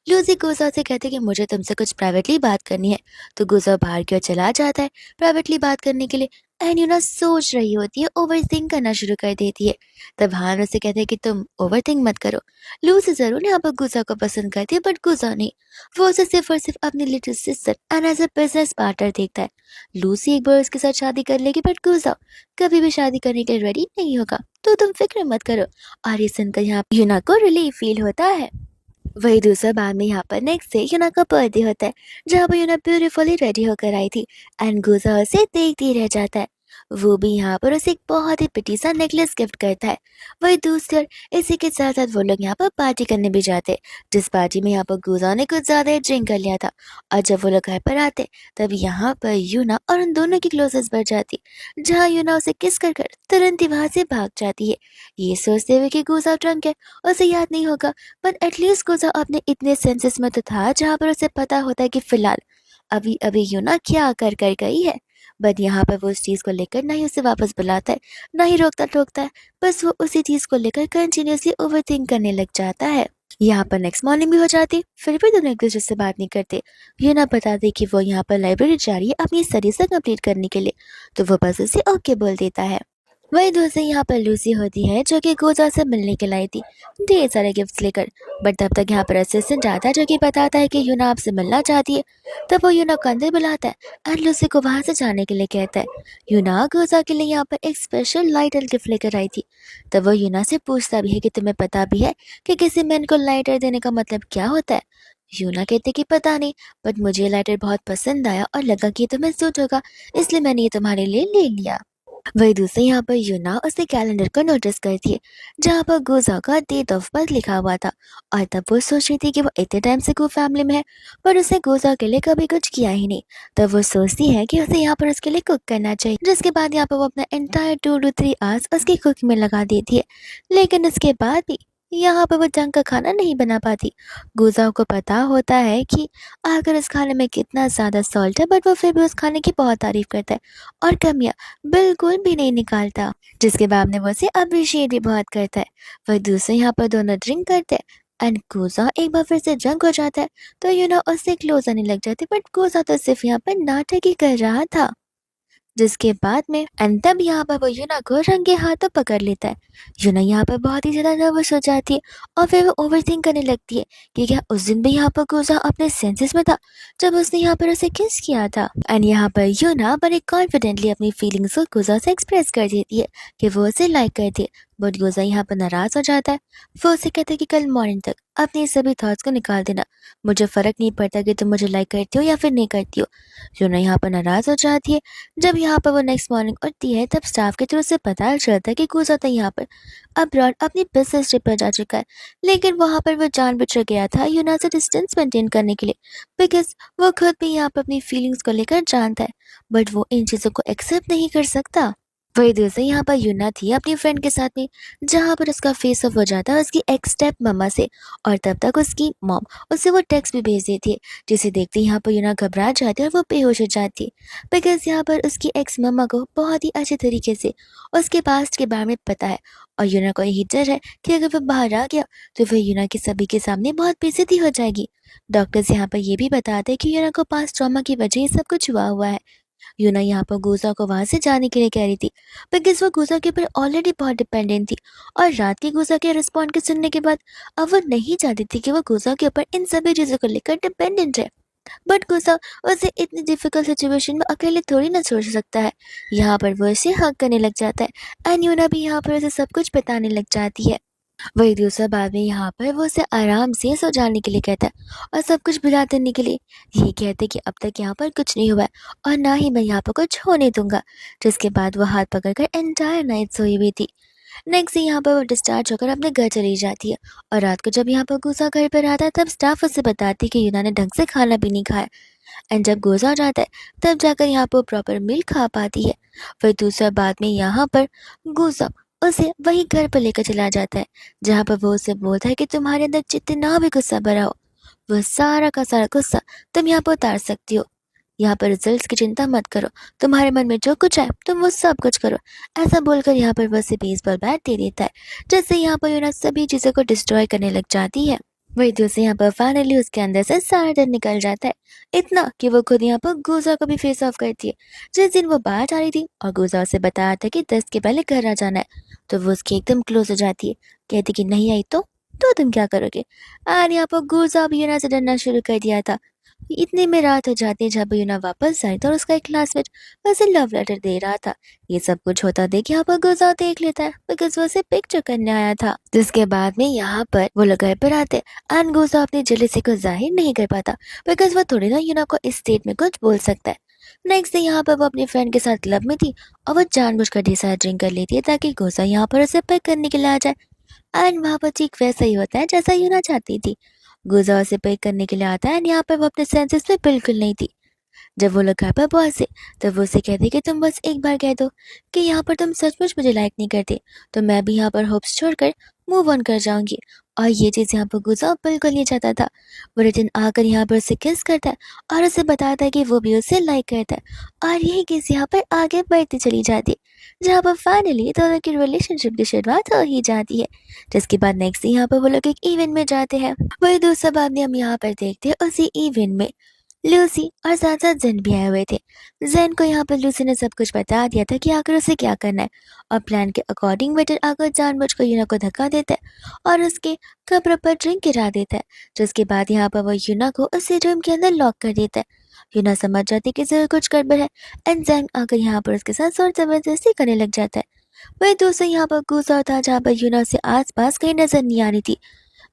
लूसी गुजा से कहती है कि मुझे तुमसे कुछ प्राइवेटली बात करनी है। तो गुजा बाहर की ओर चला जाता है प्राइवेटली बात करने के लिए। एंड यूना सोच रही होती है, ओवर थिंक करना शुरू कर देती है। तब हान उसे कहते हैं कि तुम ओवर थिंक मत करो। लूसी जरूर यहाँ पर गुजा को पसंद करती है, बट गुजा नहीं। वो उसे सिर्फ और सिर्फ अपनी little sister and as a business partner देखता है। लूसी एक बार उसके साथ शादी कर लेगी, बट गुजा कभी भी शादी करने के लिए रेडी नहीं होगा। तो तुम फिक्र मत करो। और ये सुनकर यहाँ यूना को रिलीफ फील होता है। वही दूसरा बाद में यहाँ पर नेक्स्ट डे यूना का बर्थडे होता है, जहाँ पर यूना ब्यूटीफुली रेडी होकर आई थी। एंड गुजा उसे देखते ही रह जाता है। वो भी यहाँ पर उसे एक बहुत ही पिटी सा नेकलेस गिफ्ट करता है। वही दूसरी इसी के साथ साथ वो लोग यहाँ पर पार्टी करने भी जाते, जिस पार्टी में यहाँ पर गुजा ने कुछ ज्यादा ही ड्रिंक कर लिया था। और जब वो लोग घर पर आते, तब यहाँ पर यूना और उन दोनों की क्लोजेस्ट बढ़ जाती, जहाँ यूना उसे किस कर तुरंत ही वहां से भाग जाती है। ये सोचते हुए कि गुजा ड्रंक है, उसे याद नहीं होगा। पर एटलीस्ट गुजा अपने इतने सेंसेस में तो था, जहाँ पर उसे पता होता है कि फिलहाल अभी अभी यूना क्या कर गई है। बट यहाँ पर वो उस चीज को लेकर ना ही उसे वापस बुलाता है, ना ही रोकता टोकता है। बस वो उसी चीज को लेकर कंटिन्यूसली ओवर थिंक करने लग जाता है। यहाँ पर नेक्स्ट मॉर्निंग भी हो जाती, फिर भी दोनों एक दूसरे से बात नहीं करते। ये ना बताते कि वो यहाँ पर लाइब्रेरी जा रही है अपनी स्टडी से कंप्लीट करने के लिए। तो वो बस उसे ओके बोल देता है। वही दूसरी यहाँ पर लूसी होती है, जो कि गुजा से मिलने के लाई थी ढेर सारे गिफ्ट्स लेकर। बट तब तक यहाँ पर असिस्टेंट आता है, जो कि बताता है कि यूना आपसे मिलना चाहती है। तब वो यूना को अंदर बुलाता है एंड लूसी को वहां से जाने के लिए कहता है। यूना गुजा के लिए यहाँ पर एक स्पेशल लाइटर गिफ्ट लेकर आई थी। तब वो यूना से पूछता भी है कि तुम्हें पता भी है कि किसी मैन को लाइटर देने का मतलब क्या होता है। यूना कहते कि पता नहीं, बट मुझे लाइटर बहुत पसंद आया और लगा कि तुम्हें सूट होगा, इसलिए मैंने ये तुम्हारे लिए ले लिया। वही दूसरे यहाँ पर यूना उसने कैलेंडर को नोटिस करती है, जहाँ पर गुजा का डेट ऑफ बर्थ लिखा हुआ था। और तब वो सोच रही थी कि वो इतने टाइम से कुक फैमिली में है, पर उसने गुजा के लिए कभी कुछ किया ही नहीं। तब वो सोचती है कि उसे यहाँ पर उसके लिए कुक करना चाहिए, जिसके बाद यहाँ पर वो अपना एंटायर 2 to 3 आवर्स उसकी कुकिंग में लगा देती है। लेकिन उसके बाद भी यहाँ पर वो ढंग का खाना नहीं बना पाती। गुजा को पता होता है कि आखिर उस खाने में कितना ज़्यादा सॉल्ट है, बट वो फिर भी उस खाने की बहुत तारीफ करता है और कमियां बिल्कुल भी नहीं निकालता, जिसके बाद में वो उसे अप्रिशिएट भी बहुत करता है। वही दूसरे यहाँ पर दोनों ड्रिंक करते हैं एंड गुजा एक बार फिर से ड्रंक हो जाता है। तो उससे क्लोज आने लग जाती, बट गुजा तो सिर्फ यहाँ पर नाटक ही कर रहा था। जिसके बाद में एंड तब यहाँ पर वो यूना को रंगे हाथों पकड़ लेता है। यूना यहाँ पर बहुत ही ज्यादा नर्वस हो जाती है और फिर वो ओवर थिंक करने लगती है कि क्या उस दिन भी यहाँ पर गुजा अपने सेंसेस में था, जब उसने यहाँ पर उसे किस किया था। एंड यहाँ पर यूना बड़े कॉन्फिडेंटली अपनी फीलिंग्स को गुजा से एक्सप्रेस कर देती है कि वो उसे लाइक करती है। बट गुजा यहाँ पर नाराज हो जाता है। वो उसे कहता है कि कल मॉर्निंग तक अपने सभी थॉट्स को निकाल देना, मुझे फर्क नहीं पड़ता कि तुम मुझे लाइक करती हो या फिर नहीं करती हो। यूना यहाँ पर नाराज हो जाती है। जब यहाँ पर वो नेक्स्ट मॉर्निंग उठती है, तब स्टाफ के थ्रू से पता चलता है कि गुजा तो यहाँ पर अब्रॉड अपनी बिजनेस ट्रिप पर जा चुका है। लेकिन वहाँ पर वो जानबूझकर गया था यूना से डिस्टेंस मेंटेन करने के लिए, बिकॉज वो खुद भी यहाँ पर अपनी फीलिंग्स को लेकर जानता है, बट वो इन चीज़ों को एक्सेप्ट नहीं कर सकता। वही दूसरे यहाँ पर यूना थी अपनी फ्रेंड के साथ में, जहाँ पर उसका फेस ऑफ हो जाता है उसकी एक्स स्टेप मम्मा से। और तब तक उसकी मॉम उसे वो टेक्स्ट भी भेज देती है, जिसे देखते यहाँ पर यूना घबरा जाती है और वो बेहोश हो जाती है, बिकॉज यहाँ पर उसकी एक्स मम्मा को बहुत ही अच्छे तरीके से उसके पास्ट के बारे में पता है। और यूना को यही डर है कि अगर वो बाहर आ गया तो वह यूना के सभी के सामने बहुत बेइज्जती हो जाएगी। डॉक्टर्स यहाँ पर ये भी बताते हैं कि यूना को पास्ट ट्रॉमा की वजह ये सब कुछ हुआ है। यूना यहाँ पर गुजा को वहां से जाने के लिए कह रही थी, बिकॉज वो गुजा के ऊपर ऑलरेडी बहुत डिपेंडेंट थी। और रात की गुजा के रिस्पॉन्ड के सुनने के बाद अब वो नहीं चाहती थी कि वो गुजा के ऊपर इन सभी चीज़ों को लेकर डिपेंडेंट है। बट गुस्सा उसे इतनी डिफिकल्ट सिचुएशन में अकेले थोड़ी ना छोड़ सकता है। यहाँ पर वो उसे हक करने लग जाता है एंड यूना भी यहाँ पर उसे सब कुछ बताने लग जाती है। वही दूसरा बाद में यहाँ पर वो उसे आराम से सो जाने के लिए कहता है और सब कुछ भुला देने के लिए। ये कहते कि अब तक यहाँ पर कुछ नहीं हुआ है और ना ही मैं यहाँ पर कुछ होने दूंगा। जिसके बाद वो हाथ पकड़कर एंटायर नाइट सोई हुई थी। नेक्स्ट यहाँ पर वो डिस्चार्ज होकर अपने घर चली जाती है। और रात को जब यहाँ पर गुस्सा घर पर आता है, तब स्टाफ उसे बताती है कि यूना ने ढंग से खाना भी नहीं खाया। एंड जब गुस्सा जाता है, तब जाकर यहाँ पर प्रॉपर मील खा पाती है। फिर दूसरा बाद में यहाँ पर गुस्सा उसे वही घर पर लेकर चला जाता है, जहाँ पर वो उसे बोलता है कि तुम्हारे अंदर जितना भी गुस्सा भरा हो, वह सारा का सारा गुस्सा तुम यहाँ पर उतार सकती हो। यहाँ पर रिजल्ट्स की चिंता मत करो, तुम्हारे मन में जो कुछ है तुम वो सब कुछ करो। ऐसा बोलकर यहाँ पर वह उसे बेसबॉल बैट दे देता है, जिससे यहाँ पर यूना सभी चीज़ों को डिस्ट्रॉय करने लग जाती है। वही दूसरे यहाँ पर फाइनली उसके अंदर से सारा डर निकल जाता है, इतना कि वो खुद यहाँ पर गुजा को भी फेस ऑफ करती है। जिस दिन वो बाहर जा रही थी और गुजा उसे बताया था कि 10 के पहले घर आ जाना है, तो वो उसकी एकदम क्लोज हो जाती है, कहती कि नहीं आई तो तुम क्या करोगे। और यहाँ पर गुजा भी यूना से डरना शुरू कर दिया था। इतने में रात हो जाती है जब यूना वापस आई तो और उसका एक क्लासमेट उसे लव लेटर दे रहा था। ये सब कुछ होता देख यहाँ पर गुजा देख लेता है बिकॉज वो उसे पिक्चर करने आया था। जिसके बाद में यहाँ पर वो लोग घर पर आते एंड गुजा अपनी जेलसी को जाहिर नहीं कर पाता बिकॉज वो थोड़ी ना यूना को इस स्टेट में कुछ बोल सकता है। नेक्स्ट डे यहाँ पर वो अपनी फ्रेंड के साथ क्लब में थी और वो जानबूझकर ढेर सारा ड्रिंक कर लेती है ताकि गुजा यहाँ पर उसे पिक करने के लिए आ जाए। एंड वहाँ पर ठीक वैसा ही होता है जैसा यूना चाहती थी। गुजा उसे पिक करने के लिए आता है एंड यहाँ पर वो अपने सेंसेस में बिल्कुल नहीं थी। जब वो लोग घर पर पहुंचे तब वो उसे कहती कि तुम बस एक बार कह दो कि यहाँ पर तुम सचमुच मुझे लाइक नहीं करते, तो मैं भी यहाँ पर होप्स छोड़कर मूव ऑन कर जाऊंगी। और ये चीज़ यहाँ पर गुजा बिल्कुल नहीं चाहता था। वो रिटर्न आकर यहाँ पर उसे किस करता है और उसे बताता है कि वो भी उसे लाइक करता है और यही किस यहाँ पर आगे बढ़ती चली जाती है जहाँ पर फाइनली दोनों की रिलेशनशिप की शुरुआत हो ही जाती है। जिसके बाद नेक्स्ट यहाँ पर वो लोग एक इवेंट में जाते हैं। वही दूसरा बात हम यहाँ पर देखते हैं उसी इवेंट में लूसी और साथ साथ जेन भी आए हुए थे। जेन को यहाँ पर लूसी ने सब कुछ बता दिया था कि आखिर उसे क्या करना है और प्लान के अकॉर्डिंग वेटर आकर जानबूझकर यूना को धक्का देता है और उसके कपड़े पर ड्रिंक गिरा देता है। जिसके बाद यहाँ पर वो यूना को उसी रूम के अंदर लॉक कर देता है। यूना समझ जाती है कि जरूर कुछ गड़बड़ है एंड जेन आकर यहाँ पर उसके साथ जोर जबरदस्ती करने लग जाता है। वही दोस्तों यहाँ पर गुस्सा था जहाँ पर यूना से आस पास कहीं नजर नहीं आ रही थी।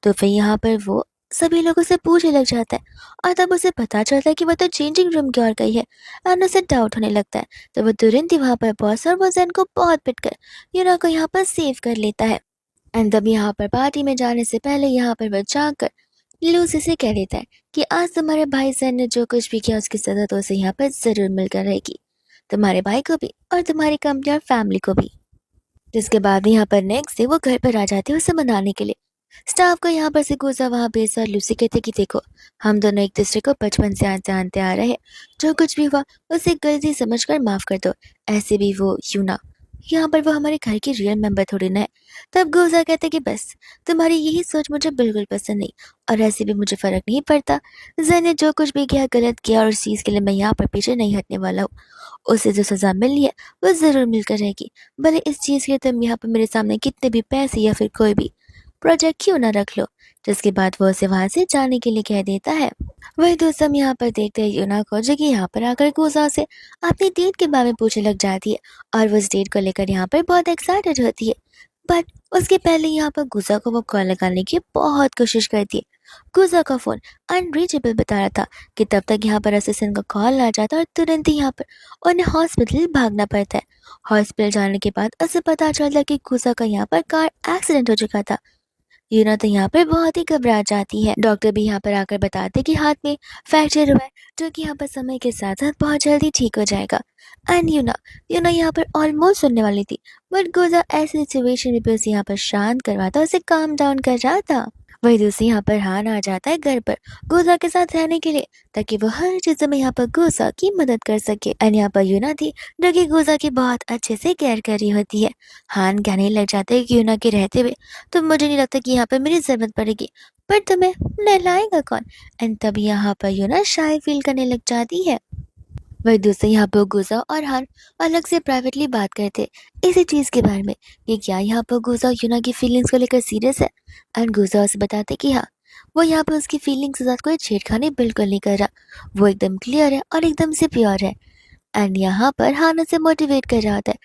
तो फिर यहाँ पर वो सभी लोगों से पूछने लग जाता है और तब उसे पता चलता है कि वो तो चेंजिंग रूम की ओर गई है एंड उसे डाउट होने लगता है। तो वो तुरंत ही वहाँ पर पहुंचता और वो जैन को बहुत पिट कर यूना को यहाँ पर सेव कर लेता है। एंड तब यहाँ पर पार्टी में जाने से पहले यहाँ पर वो जाकर लूसी से कह देता है कि आज तुम्हारे भाई जैन ने जो कुछ भी किया उसकी सजा तो उसे यहाँ पर जरूर मिलकर रहेगी, तुम्हारे भाई को भी और तुम्हारी कंपनी और फैमिली को भी। जिसके बाद यहाँ पर नेक्स्ट डे वो घर पर आ जाते हैं उसे मनाने के लिए। स्टाफ को यहाँ पर से गुजा वहाँ बेस और लूसी कहते कि देखो हम दोनों एक दूसरे को बचपन से जानते आ रहे हैं, जो कुछ भी हुआ उसे गलती समझकर माफ कर दो। ऐसे भी वो यूना यहाँ पर वो हमारे घर की रियल मेंबर थोड़ी ना है। तब गुजा कहते कि बस तुम्हारी यही सोच मुझे बिल्कुल पसंद नहीं और ऐसे भी मुझे फर्क नहीं पड़ता। जैन ने जो कुछ भी किया गलत किया और उस चीज़ के लिए मैं यहाँ पर पीछे नहीं हटने वाला हूँ। उसे जो सजा मिली है वो जरूर मिलकर रहेगी, भले इस चीज़ के लिए तुम यहाँ पर मेरे सामने कितने भी पैसे या फिर कोई भी प्रोजेक्ट क्यों ना रख लो। जिसके बाद वो उसे वहां से जाने के लिए कह देता है। वही दोस्त हम यहाँ पर देखते हैं यूना को जो कि यहाँ पर आकर गुजा से अपनी डेट के बारे में पूछने लग जाती है और वो उस डेट को लेकर यहाँ पर बहुत एक्साइटेड होती है। बट उसके पहले यहाँ पर गुजा को वो कॉल लगाने की बहुत कोशिश करती है। गुजा का फोन अनरीचेबल बता रहा था कि तब तक यहाँ पर असिस्टेंट का कॉल आ जाता है और तुरंत ही यहाँ पर उन्हें हॉस्पिटल भागना पड़ता है। हॉस्पिटल जाने के बाद उसे पता चलता है कि गुजा का यहाँ पर कार एक्सीडेंट हो चुका था। यूना तो यहाँ पर बहुत ही घबरा जाती है। डॉक्टर भी यहाँ पर आकर बताते कि हाथ में फ्रैक्चर हुआ है जो कि यहाँ पर समय के साथ साथ बहुत जल्दी ठीक हो जाएगा। एंड यूना यूना यहाँ पर ऑलमोस्ट सुनने वाली थी बट गोजा ऐसी सिचुएशन में भी उसे यहाँ पर शांत करवाता उसे काम डाउन कर रहा था। वही दूसरी यहाँ पर हान आ जाता है घर पर गोजा के साथ रहने के लिए ताकि वो हर चीज में यहाँ पर गोजा की मदद कर सके। एंड यहाँ पर यूना थी जो कि गोजा की बहुत अच्छे से केयर कर रही होती है। हान कहने लग जाते हैं कि यूना के रहते हुए तो मुझे नहीं लगता कि यहाँ पर मेरी जरूरत पड़ेगी, पर तुम्हें नहलाएगा कौन। एंड तभी यहाँ पर यूना शाय फील करने लग जाती है। वही दूसरे यहाँ पर गुजा और हान अलग से प्राइवेटली बात करते इसी चीज के बारे में कि क्या यहाँ पर गुजा यूना की फीलिंग्स को लेकर सीरियस है। एंड गुजा उसे बताते कि हाँ वो यहाँ पर उसकी फीलिंग्स के साथ कोई छेड़खानी बिल्कुल नहीं कर रहा, वो एकदम क्लियर है और एकदम से प्योर है। एंड यहाँ पर हान उसे मोटिवेट कर रहा होता है।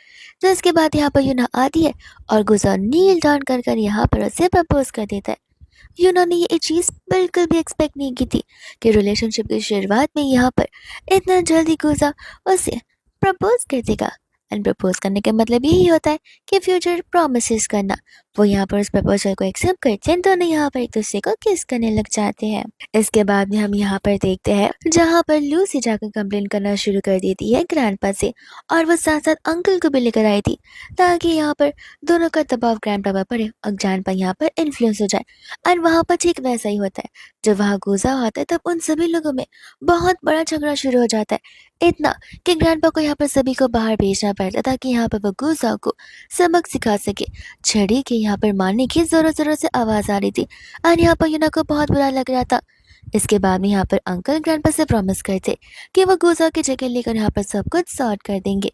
तो इसके बाद यहाँ पर यूना आती है और गुजा नील डाउन कर यहाँ पर उसे प्रपोज कर देता है। यूना ने ये चीज़ बिल्कुल भी एक्सपेक्ट नहीं की थी कि रिलेशनशिप की शुरुआत में यहाँ पर इतना जल्दी गुजा उसे प्रपोज कर देगा। एंड प्रपोज करने का मतलब यही होता है कि फ्यूचर प्रॉमिसेस करना। वो यहाँ पर उस प्रपोजल को एक्सेप्ट करते हैं, दोनों यहाँ पर एक दूसरे को किस करने लग जाते हैं। इसके बाद में हम यहाँ पर देखते हैं जहाँ पर लूसी जाकर कंप्लेन करना शुरू कर देती है ग्रैंडपा से और वो साथ साथ अंकल को भी लेकर आई थी ताकि यहाँ पर दोनों का दबाव ग्रैंडपा पर पड़े और ग्रैंडपा यहाँ पर इन्फ्लुएंस हो जाए। और वहाँ पर ठीक वैसा ही होता है। जब वहाँ गुजा आता है तब उन सभी लोगों में बहुत बड़ा झगड़ा शुरू हो जाता है, इतना कि ग्रैंडपा को यहाँ पर सभी को बाहर भेजना पड़ता ताकि यहाँ पर वो गुजा को सबक सिखा सके। छड़ी के यहाँ पर मारने की ज़ोरों-ज़ोरों से आवाज़ आ रही थी और यहाँ पर यूना को बहुत बुरा लग रहा था। इसके बाद में यहाँ पर अंकल ग्रैंडपा से प्रॉमिस करते कि वो गुज़ा की जगह लेकर यहाँ पर सब कुछ सॉर्ट कर देंगे।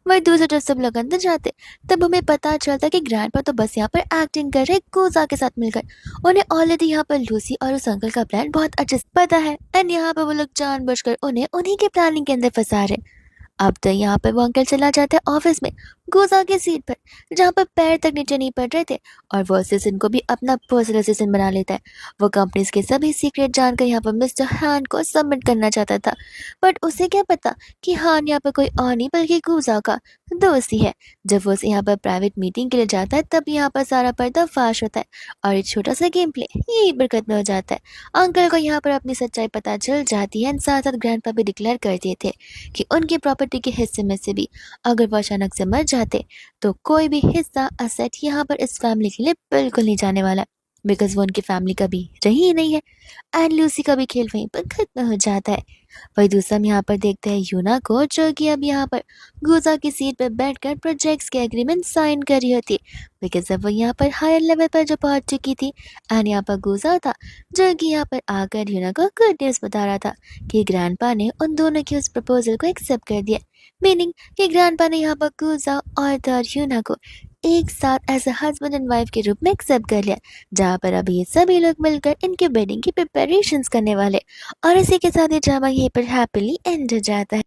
वहीं दूसरी तरफ सब लोग अंदर जाते, तब हमें पता चलता कि ग्रैंडपा तो बस यहाँ पर एक्टिंग कर रहे गुज़ा के साथ मिलकर। उन्हें ऑलरेडी यहाँ पर लूसी और उस अंकल का प्लान बहुत अच्छे से पता है एंड यहाँ पर वो लोग जानबूझकर उन्हें उन्हीं के प्लानिंग के अंदर फंसा रहे। अब तो यहाँ पर वो अंकल चला जाता है ऑफिस में गोजा की सीट पर, जहाँ पर पैर तक नीचे नहीं पड़ रहे थे, और वो असिस्टेंट को भी अपना पर्सनल असिस्टेंट बना लेता है। वो कंपनीज के सभी सीक्रेट जानकर यहाँ पर मिस्टर हान को सबमिट करना चाहता था, बट उसे क्या पता कि हान यहाँ पर कोई और नहीं बल्कि गोजा का दोस्त ही है। जब वो यहाँ पर प्राइवेट मीटिंग के लिए जाता है तब यहाँ पर सारा पर्दा फाश होता है और एक छोटा सा गेम प्ले यही पर खत्म हो जाता है। अंकल को यहाँ पर अपनी सच्चाई पता चल जाती है, साथ साथ ग्रैंडपा भी डिक्लेयर कर दिए थे कि उनकी प्रॉपर्टी के हिस्से में से भी अगर वो अचानक से मर जाते तो कोई भी हिस्सा असेट यहाँ पर इस फैमिली के लिए बिल्कुल नहीं जाने वाला, बिकॉज वो उनकी फैमिली का भी रही ही नहीं है। एंड लूसी का भी खेल वहीं पर खत्म हो जाता है। वही दूसरा हम यहाँ पर देखते हैं यूना को, जो कि अब यहाँ पर गुजा की सीट पर बैठकर प्रोजेक्ट्स के एग्रीमेंट साइन कर रही होती, बिकॉज अब वो यहाँ पर हायर लेवल पर जो पहुंच चुकी थी। एंड यहाँ पर गुजा था जो कि यहाँ पर आकर यूना को गुड न्यूज़ बता रहा था कि ग्रैंडपा ने उन दोनों की उस प्रपोजल को एक्सेप्ट कर दिया, मीनिंग कि ग्रैंडपा ने यहाँ पर गुजा और द यूना को एक साथ as a husband and wife के रूप में एक्सेप्ट कर लिया, जहाँ पर अभी ये सभी लोग मिलकर इनके वेडिंग की प्रिपरेशंस करने वाले। और इसी के साथ ये ड्रामा यहीं पर हैप्पीली एंड हो जाता है।